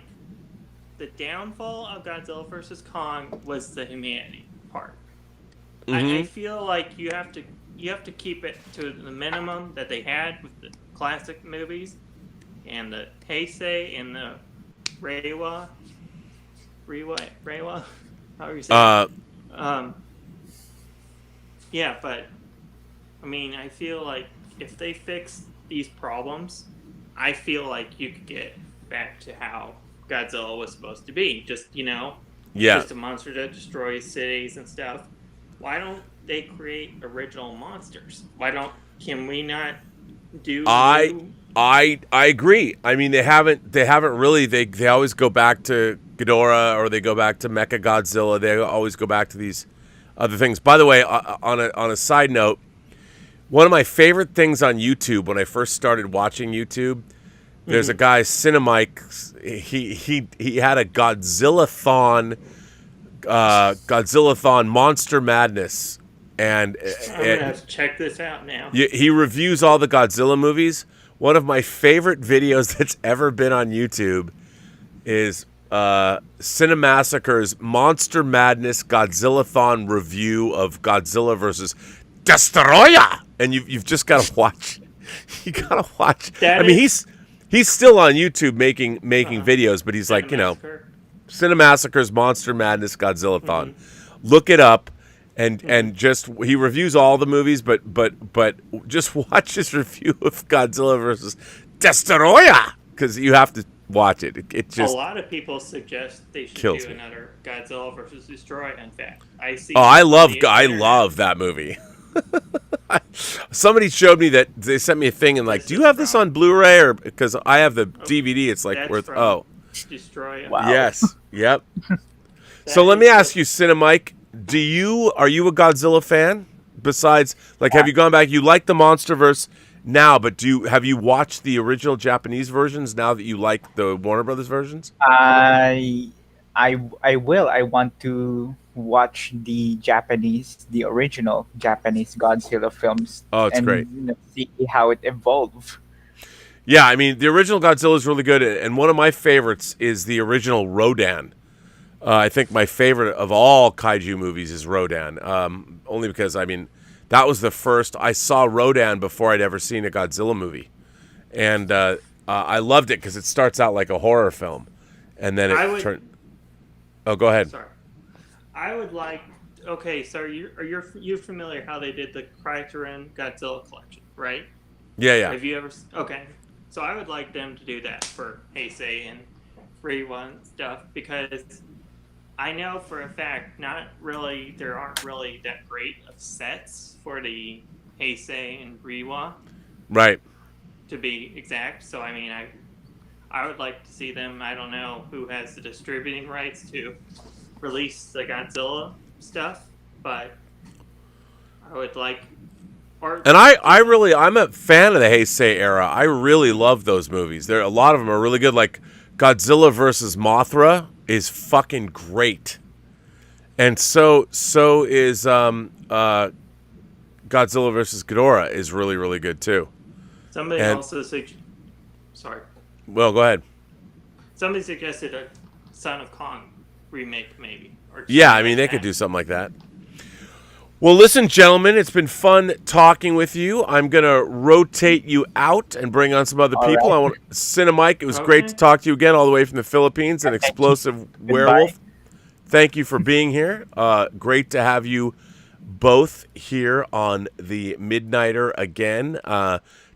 the downfall of Godzilla vs. Kong was the humanity part. Mm-hmm. I feel like you have to keep it to the minimum that they had with the classic movies and the Heisei and the Reiwa. How are you saying? Yeah, but I mean, I feel like if they fix these problems, I feel like you could get back to how Godzilla was supposed to be. Just, just a monster that destroys cities and stuff. Why don't they create original monsters? Can we not do I agree. I mean, they haven't really, they always go back to Ghidorah, or they go back to Mechagodzilla. They always go back to these other things. By the way, on a side note, one of my favorite things on YouTube when I first started watching YouTube, there's a guy, Cinemike. He had a Godzilla-thon Monster Madness, and I'm gonna have to check this out now. He reviews all the Godzilla movies. One of my favorite videos that's ever been on YouTube is Cinemassacre's Monster Madness Godzilla-thon review of Godzilla versus Destroyer. And you've just got to watch. You got to watch. I mean, he's still on YouTube making videos, but he's like, Cinemassacre's Monster Madness Godzilla-thon. Mm-hmm. Look it up, and just he reviews all the movies, but just watch his review of Godzilla versus Destroyer, because you have to watch it. It just a lot of people suggest they should do another Godzilla versus Destroyer. In fact, I see. Oh, I love that movie. Somebody showed me that. They sent me a thing and like, do you have this on Blu-ray, or because I have the DVD? It's like worth. Destroy. Wow. Yes. Yep. So let me ask you, Cinemike, are you a Godzilla fan? Besides, like, have you gone back? You like the MonsterVerse now, but have you watched the original Japanese versions now that you like the Warner Brothers versions? I will. I want to watch the original Japanese Godzilla films, Oh, it's and great. see how it evolved. Yeah, I mean, the original Godzilla is really good, and one of my favorites is the original Rodan. I think my favorite of all kaiju movies is Rodan, only because, I mean, that was the first. I saw Rodan before I'd ever seen a Godzilla movie, and I loved it because it starts out like a horror film, and then it turned. Oh, go ahead. Sorry. I would like. Okay, so you're familiar how they did the Criterion Godzilla collection, right? Yeah. Have you ever? Okay, so I would like them to do that for Heisei and Reiwa and stuff, because I know for a fact there aren't really that great of sets for the Heisei and Reiwa, Right. to be exact. So I mean, I would like to see them. I don't know who has the distributing rights to release the Godzilla stuff, but I would like. And I'm a fan of the Heisei era. I really love those movies. A lot of them are really good. Like Godzilla versus Mothra is fucking great, and so is Godzilla versus Ghidorah is really, really good too. Somebody also sorry. Well, go ahead. Somebody suggested a Son of Kong remake, maybe. Yeah, I mean, they could do something like that. Well, listen, gentlemen, it's been fun talking with you. I'm going to rotate you out and bring on some other people. Right. I want Cinemike, it was great to talk to you again all the way from the Philippines, an explosive werewolf. Thank you for being here. Great to have you both here on the Midnighter again.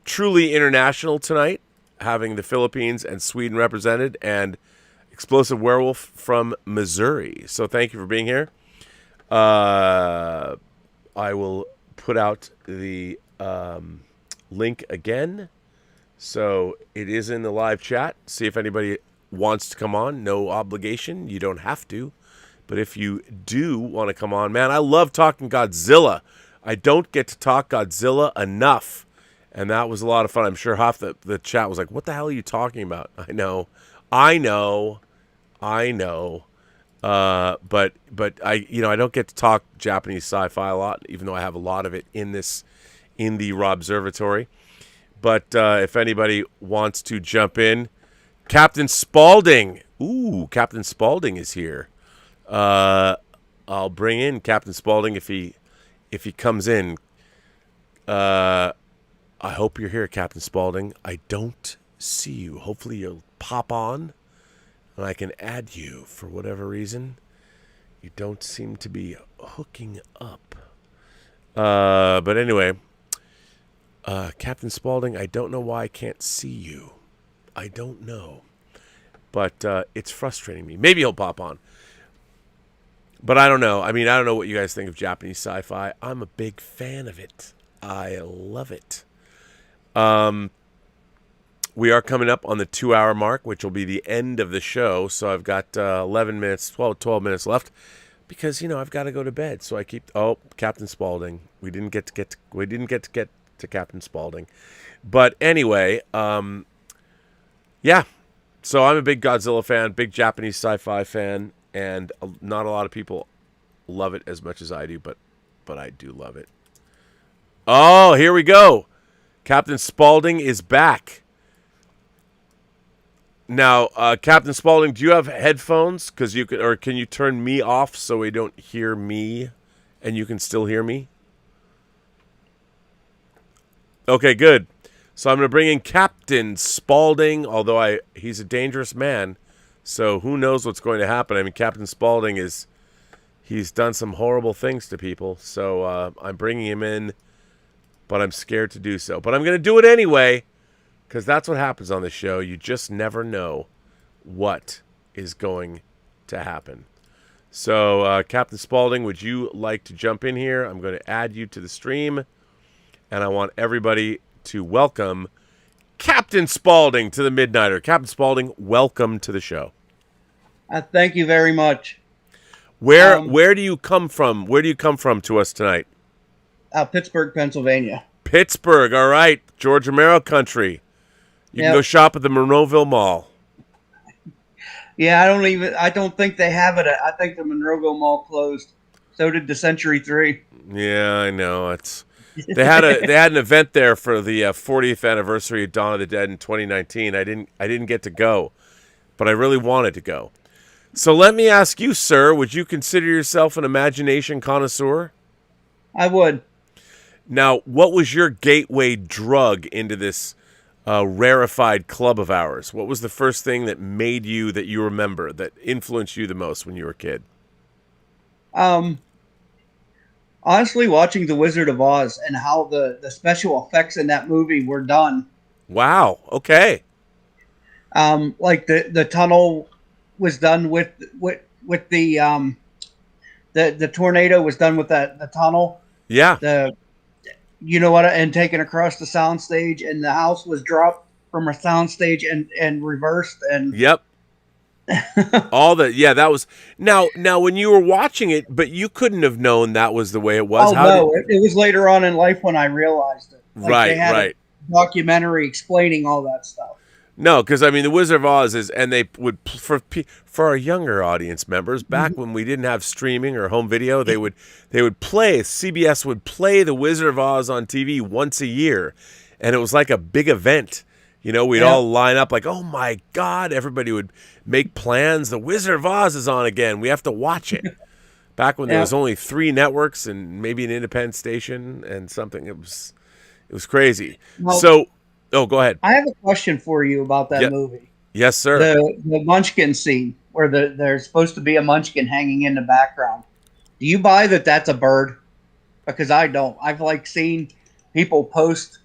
Truly international tonight, having the Philippines and Sweden represented, and explosive werewolf from Missouri. So thank you for being here. I will put out the link again. So it is in the live chat. See if anybody wants to come on. No obligation. You don't have to. But if you do want to come on, man, I love talking Godzilla. I don't get to talk Godzilla enough. And that was a lot of fun. I'm sure half the chat was like, what the hell are you talking about? I know. But I don't get to talk Japanese sci-fi a lot, even though I have a lot of it in the Robservatory. But if anybody wants to jump in, Captain Spaulding. Ooh, Captain Spaulding is here. I'll bring in Captain Spaulding if he comes in. I hope you're here, Captain Spaulding. I don't see you. Hopefully you'll pop on. And I can add you for whatever reason. You don't seem to be hooking up. But anyway, Captain Spaulding, I don't know why I can't see you. I don't know. But it's frustrating me. Maybe he'll pop on. But I don't know. I mean, I don't know what you guys think of Japanese sci-fi. I'm a big fan of it. I love it. We are coming up on the 2-hour mark, which will be the end of the show. So I've got 12 minutes left, because I've got to go to bed. So I keep. Oh, Captain Spaulding. We didn't get to get to Captain Spaulding, but anyway, yeah. So I'm a big Godzilla fan, big Japanese sci-fi fan, and not a lot of people love it as much as I do, but I do love it. Oh, here we go. Captain Spaulding is back. Now, Captain Spaulding, do you have headphones? Because can you turn me off so we don't hear me, and you can still hear me? Okay, good. So I'm going to bring in Captain Spaulding, although he's a dangerous man, so who knows what's going to happen. I mean, Captain Spaulding he's done some horrible things to people, so I'm bringing him in, but I'm scared to do so. But I'm going to do it anyway. Because that's what happens on the show. You just never know what is going to happen. So, Captain Spaulding, would you like to jump in here? I'm going to add you to the stream. And I want everybody to welcome Captain Spaulding to the Midnighter. Captain Spaulding, welcome to the show. Thank you very much. Where do you come from? Where do you come from to us tonight? Pittsburgh, Pennsylvania. Pittsburgh, all right. George Romero country. You can go shop at the Monroeville Mall. Yeah, I don't think they have it. I think the Monroeville Mall closed. So did the Century 3. Yeah, I know. They had an event there for the 40th anniversary of Dawn of the Dead in 2019. I didn't get to go, but I really wanted to go. So let me ask you, sir, would you consider yourself an imagination connoisseur? I would. Now, what was your gateway drug into this rarefied club of ours? What was the first thing that you remember, that influenced you the most when you were a kid? Honestly, watching The Wizard of Oz and how the special effects in that movie were done. Wow. Okay. Like the tunnel was done with the tornado was done with the tunnel. Yeah. And taken across the soundstage, and the house was dropped from a soundstage and reversed, and Yep. That was now when you were watching it, but you couldn't have known that was the way it was. It was later on in life when I realized it. They had a documentary explaining all that stuff. No, because I mean, The Wizard of Oz and they would for our younger audience members back when we didn't have streaming or home video, they would play CBS would play The Wizard of Oz on TV once a year, and it was like a big event. We'd all line up like, oh my God, everybody would make plans. The Wizard of Oz is on again. We have to watch it. Back when there was only 3 networks and maybe an independent station and something, it was crazy. Well, go ahead. I have a question for you about that movie. Yes, sir. The Munchkin scene where there's supposed to be a Munchkin hanging in the background. Do you buy that that's a bird? Because I don't. I've seen people post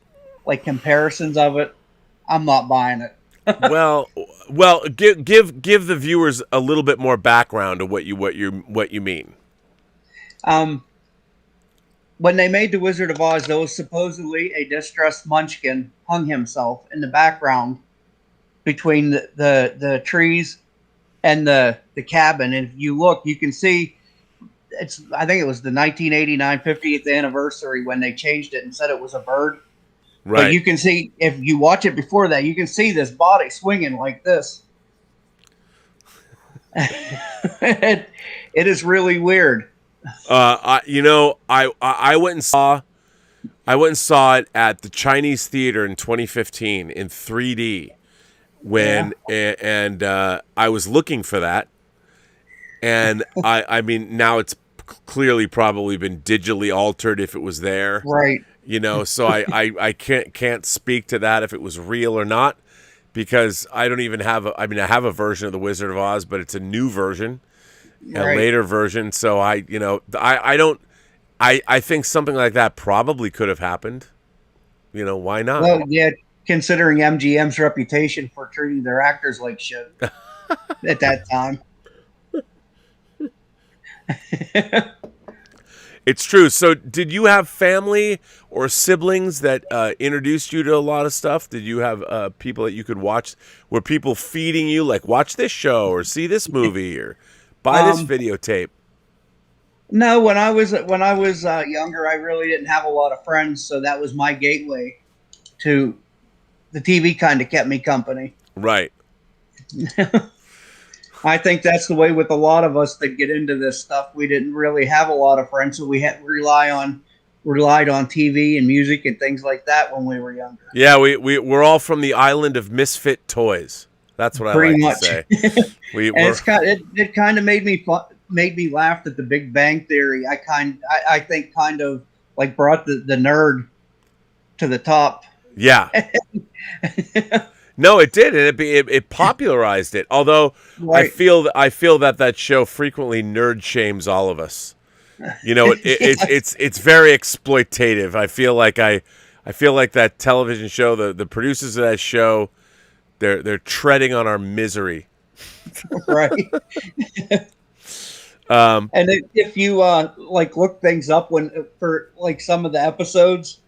comparisons of it. I'm not buying it. well, give the viewers a little bit more background of what you mean. When they made The Wizard of Oz, there was supposedly a distressed Munchkin hung himself in the background between the trees and the cabin. And if you look, you can see I think it was the 1989 50th anniversary when they changed it and said it was a bird. Right. But you can see, if you watch it before that, you can see this body swinging like this. It is really weird. I went and saw it at the Chinese Theater in 2015 in 3D and I was looking for that, and I mean, now it's clearly probably been digitally altered if it was there, right? So I can't speak to that if it was real or not, because I don't even have I have a version of The Wizard of Oz, but it's a new version, a later version. So I think something like that probably could have happened. Why not? Well, yeah, considering MGM's reputation for treating their actors like shit at that time. It's true. So did you have family or siblings that introduced you to a lot of stuff? Did you have people that you could watch? Were people feeding you, like, watch this show or see this movie or buy this videotape? No, when I was younger, I really didn't have a lot of friends, so that was my gateway to the TV. Kind of kept me company. Right. I think that's the way with a lot of us that get into this stuff. We didn't really have a lot of friends, so we had relied on TV and music and things like that when we were younger. Yeah, we're all from the island of misfit toys. That's what Pretty I like much. to say. It kind of made me laugh at the Big Bang Theory. I think kind of like brought the nerd to the top. Yeah. No, it did, and it popularized it. Although right. I feel that show frequently nerd shames all of us. It's very exploitative. I feel like that television show, the producers of that show, they're treading on our misery. Right. And if you look things up for some of the episodes,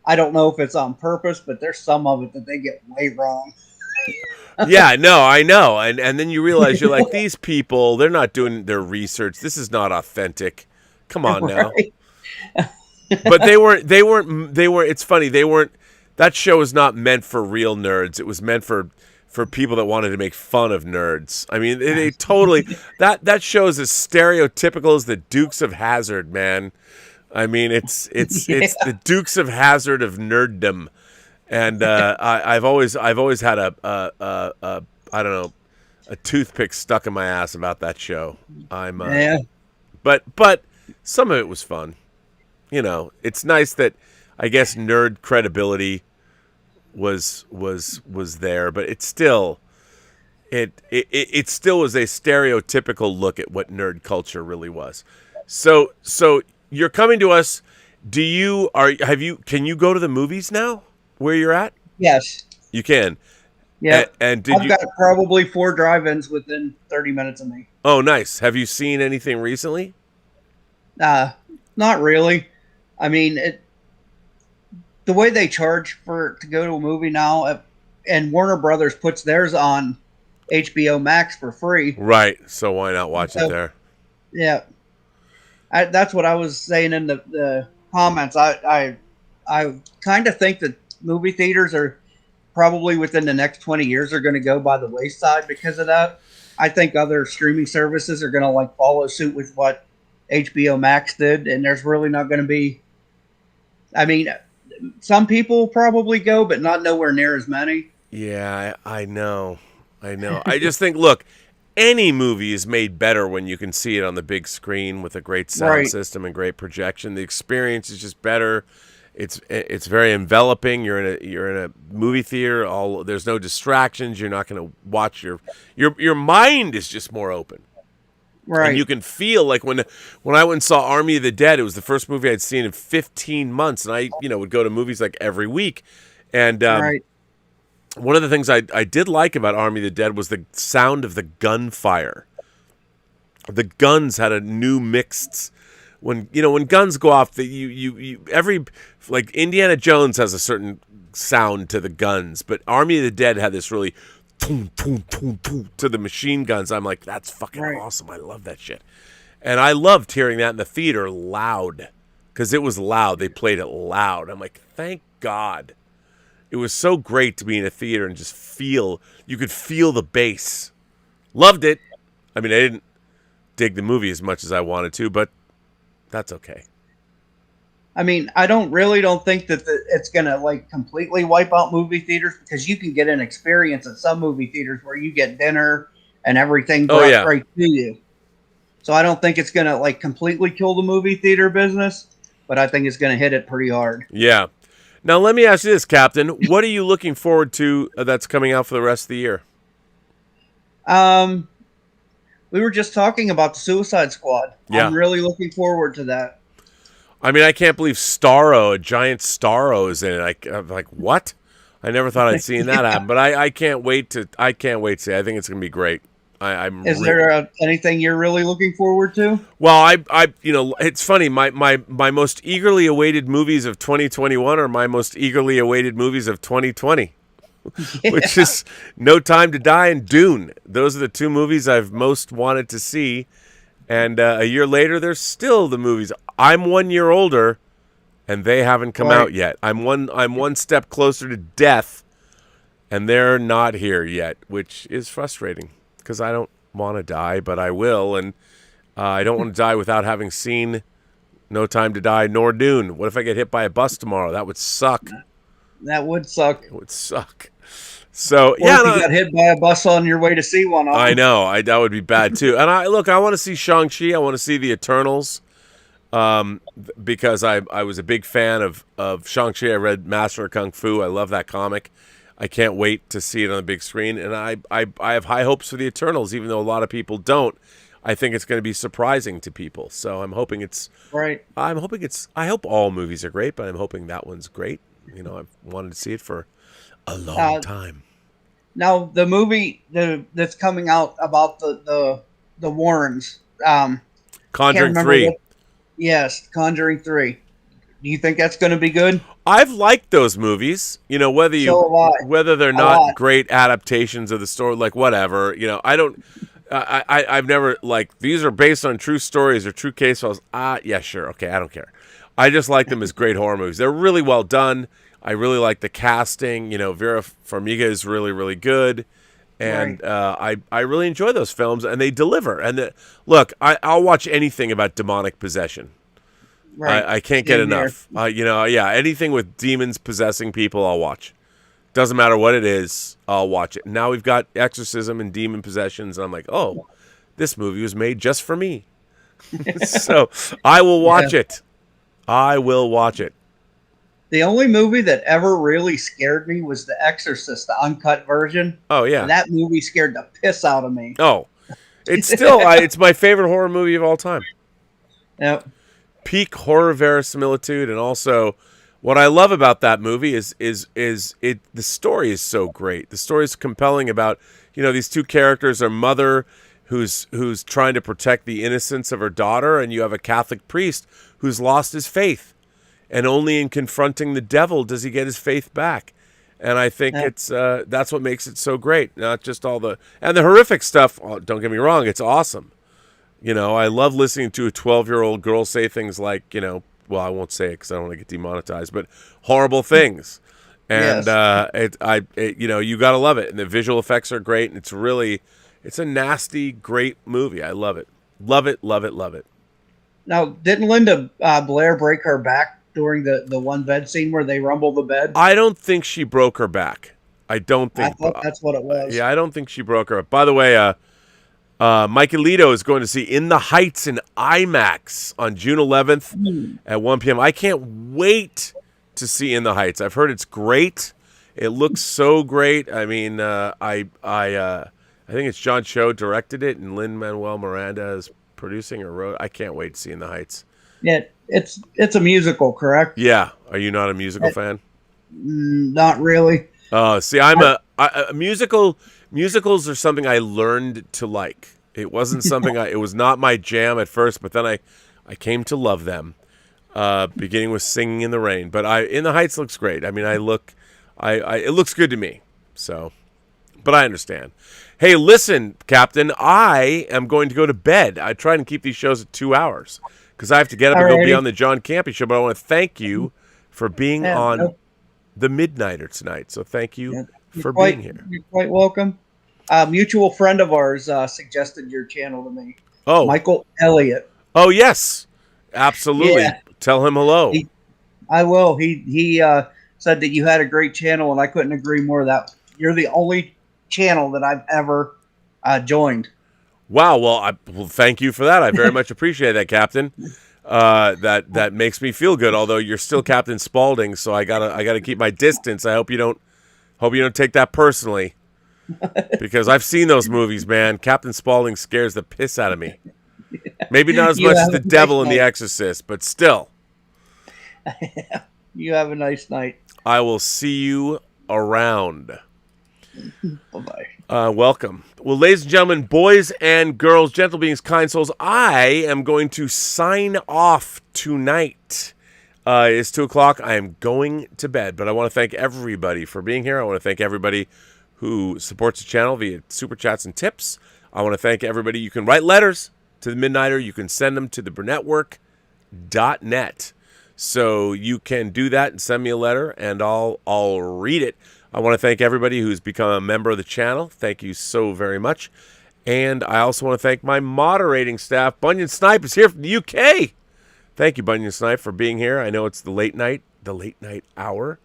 I don't know if it's on purpose, but there's some of it that they get way wrong. Yeah, no, I know. And then you realize you're like, these people, they're not doing their research. This is not authentic. Come on now. Right. But they weren't, it's funny. That show was not meant for real nerds. It was meant for for people that wanted to make fun of nerds. I mean, they totally that show is as stereotypical as the Dukes of Hazzard, man. I mean, it's the Dukes of Hazzard of nerddom, and I've always had a I don't know, a toothpick stuck in my ass about that show. But some of it was fun. You know, it's nice that I guess nerd credibility was there, but it still still was a stereotypical look at what nerd culture really was. So you're coming to us. Can you go to the movies now where you're at? Yes. You can. Yeah. And I've got probably 4 drive-ins within 30 minutes of me. Oh, nice. Have you seen anything recently? Not really. I mean, the way they charge to go to a movie now, and Warner Brothers puts theirs on HBO Max for free. Right. So why not watch it there? Yeah. That's what I was saying in the comments. I kind of think that movie theaters are probably within the next 20 years are going to go by the wayside because of that. I think other streaming services are going to like follow suit with what HBO Max did, and there's really not going to be. I mean, some people probably go, but not nowhere near as many. Yeah, I know. I just think, look, any movie is made better when you can see it on the big screen with a great sound system and great projection. The experience is just better. It's very enveloping. You're in a movie theater. There's no distractions. You're not going to watch your mind is just more open. Right. And you can feel like when I went and saw Army of the Dead, it was the first movie I'd seen in 15 months, and I would go to movies like every week. And one of the things I did like about Army of the Dead was the sound of the gunfire. The guns had a new mixed. When guns go off, like Indiana Jones has a certain sound to the guns, but Army of the Dead had this really boom, boom, boom, boom to the machine guns. I'm like, that's fucking awesome. I love that shit. And I loved hearing that in the theater loud because it was loud. They played it loud. I'm like, thank God. It was so great to be in a theater and just you could feel the bass. Loved it. I mean, I didn't dig the movie as much as I wanted to, but that's okay. I mean, I don't think that it's going to like completely wipe out movie theaters because you can get an experience at some movie theaters where you get dinner and everything brought right to you. So I don't think it's going to like completely kill the movie theater business, but I think it's going to hit it pretty hard. Yeah. Now, let me ask you this, Captain. What are you looking forward to that's coming out for the rest of the year? We were just talking about the Suicide Squad. Yeah. I'm really looking forward to that. I mean, I can't believe Starro, a giant Starro, is in it. I'm like, what? I never thought I'd seen that happen, but I can't wait to see. I think it's going to be great. Is there anything you're really looking forward to? Well, it's funny. My most eagerly awaited movies of 2021 are my most eagerly awaited movies of 2020, which is No Time to Die and Dune. Those are the 2 movies I've most wanted to see. And a year later, there's still the movies. I'm 1 year older, and they haven't come out yet. I'm one step closer to death, and they're not here yet, which is frustrating because I don't want to die, but I will, and I don't want to die without having seen No Time to Die nor Dune. What if I get hit by a bus tomorrow? That would suck. That would suck. It would suck. So or if you got hit by a bus on your way to see one. I know. That would be bad too. And I want to see Shang-Chi. I want to see the Eternals, because I was a big fan of Shang-Chi. I read Master of Kung Fu. I love that comic. I can't wait to see it on the big screen. And I have high hopes for the Eternals, even though a lot of people don't. I think it's going to be surprising to people. So I'm hoping it's right. I hope all movies are great, but I'm hoping that one's great. I've wanted to see it for a long time. Now the movie that's coming out about the Warrens, Conjuring 3. Yes, Conjuring 3. Do you think that's going to be good? I've liked those movies. Whether they're not great adaptations of the story, like whatever. I don't. I've never these are based on true stories or true case files. Yeah, sure, okay, I don't care. I just like them as great horror movies. They're really well done. I really like the casting. Vera Farmiga is really, really good. And I really enjoy those films, and they deliver. And look, I'll watch anything about demonic possession. Right. I can't get enough. Anything with demons possessing people, I'll watch. Doesn't matter what it is, I'll watch it. Now we've got exorcism and demon possessions, and I'm like, oh, this movie was made just for me. So I will watch it. I will watch it. The only movie that ever really scared me was The Exorcist, the uncut version. Oh, yeah. And that movie scared the piss out of me. Oh, it's still, it's my favorite horror movie of all time. Yep. Peak horror verisimilitude, and also what I love about that movie is the story is so great. The story is compelling about, these two characters, a mother who's trying to protect the innocence of her daughter, and you have a Catholic priest who's lost his faith. And only in confronting the devil does he get his faith back. And I think it's that's what makes it so great. Not just all the horrific stuff. Don't get me wrong, it's awesome. I love listening to a 12-year-old girl say things like, well, I won't say it because I don't want to get demonetized, but horrible things. And you got to love it. And the visual effects are great. And it's a nasty, great movie. I love it. Love it, love it, love it. Now, didn't Linda Blair break her back during the one bed scene where they rumble the bed? I don't think she broke her back. I don't think. I thought that's what it was. Yeah, I don't think she broke her. By the way, Mike Alito is going to see In the Heights in IMAX on June 11th at 1 p.m. I can't wait to see In the Heights. I've heard it's great. It looks so great. I mean, I think it's John Cho directed it, and Lin-Manuel Miranda is producing or wrote. I can't wait to see In the Heights. Yeah, it's a musical, correct? Yeah. Are you not a musical fan? Not really. See, I'm a musical. Musicals are something I learned to like. It wasn't something it was not my jam at first, but then I came to love them. Beginning with Singing in the Rain, but In the Heights looks great. I mean, it looks good to me. So, but I understand. Hey, listen, Captain, I am going to go to bed. I try and keep these shows at 2 hours because I have to get up and go be on the John Campy show. But I want to thank you for being on the Midnighter tonight. So thank you for being here. You're quite welcome. A mutual friend of ours suggested your channel to me. Oh, Michael Elliott. Oh, yes, absolutely. Yeah. Tell him hello. I will. He said that you had a great channel, and I couldn't agree more. That you're the only channel that I've ever joined. Wow. Well, thank you for that. I very much appreciate that, Captain. That makes me feel good. Although you're still Captain Spaulding, so I gotta keep my distance. I hope you don't take that personally, because I've seen those movies, man. Captain Spaulding scares the piss out of me. Maybe not as much as the devil in The Exorcist, but still. You have a nice night. I will see you around. Bye-bye. Welcome. Well, ladies and gentlemen, boys and girls, gentle beings, kind souls, I am going to sign off tonight. It's 2:00. I am going to bed, but I want to thank everybody for being here. I want to thank everybody who supports the channel via super chats and tips. I want to thank everybody. You can write letters to the Midnighter. You can send them to the Burnettwork.net. So you can do that and send me a letter, and I'll read it. I want to thank everybody who's become a member of the channel. Thank you so very much. And I also want to thank my moderating staff. Bunyan Snipe is here from the UK. Thank you, Bunyan Snipe, for being here. I know it's the late night hour.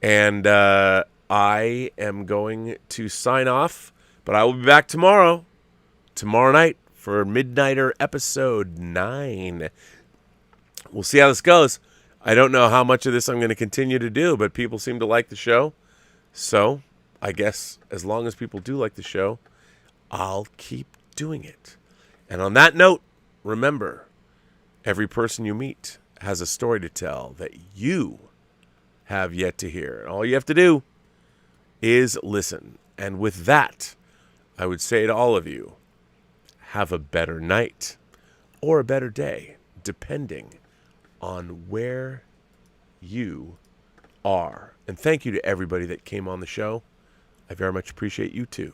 And I am going to sign off, but I will be back tomorrow night for Midnighter episode 9. We'll see how this goes. I don't know how much of this I'm going to continue to do, but people seem to like the show. So I guess as long as people do like the show, I'll keep doing it. And on that note, remember, every person you meet has a story to tell that you have yet to hear. And all you have to do is listen. And with that, I would say to all of you, have a better night or a better day, depending on where you are. And thank you to everybody that came on the show. I very much appreciate you too.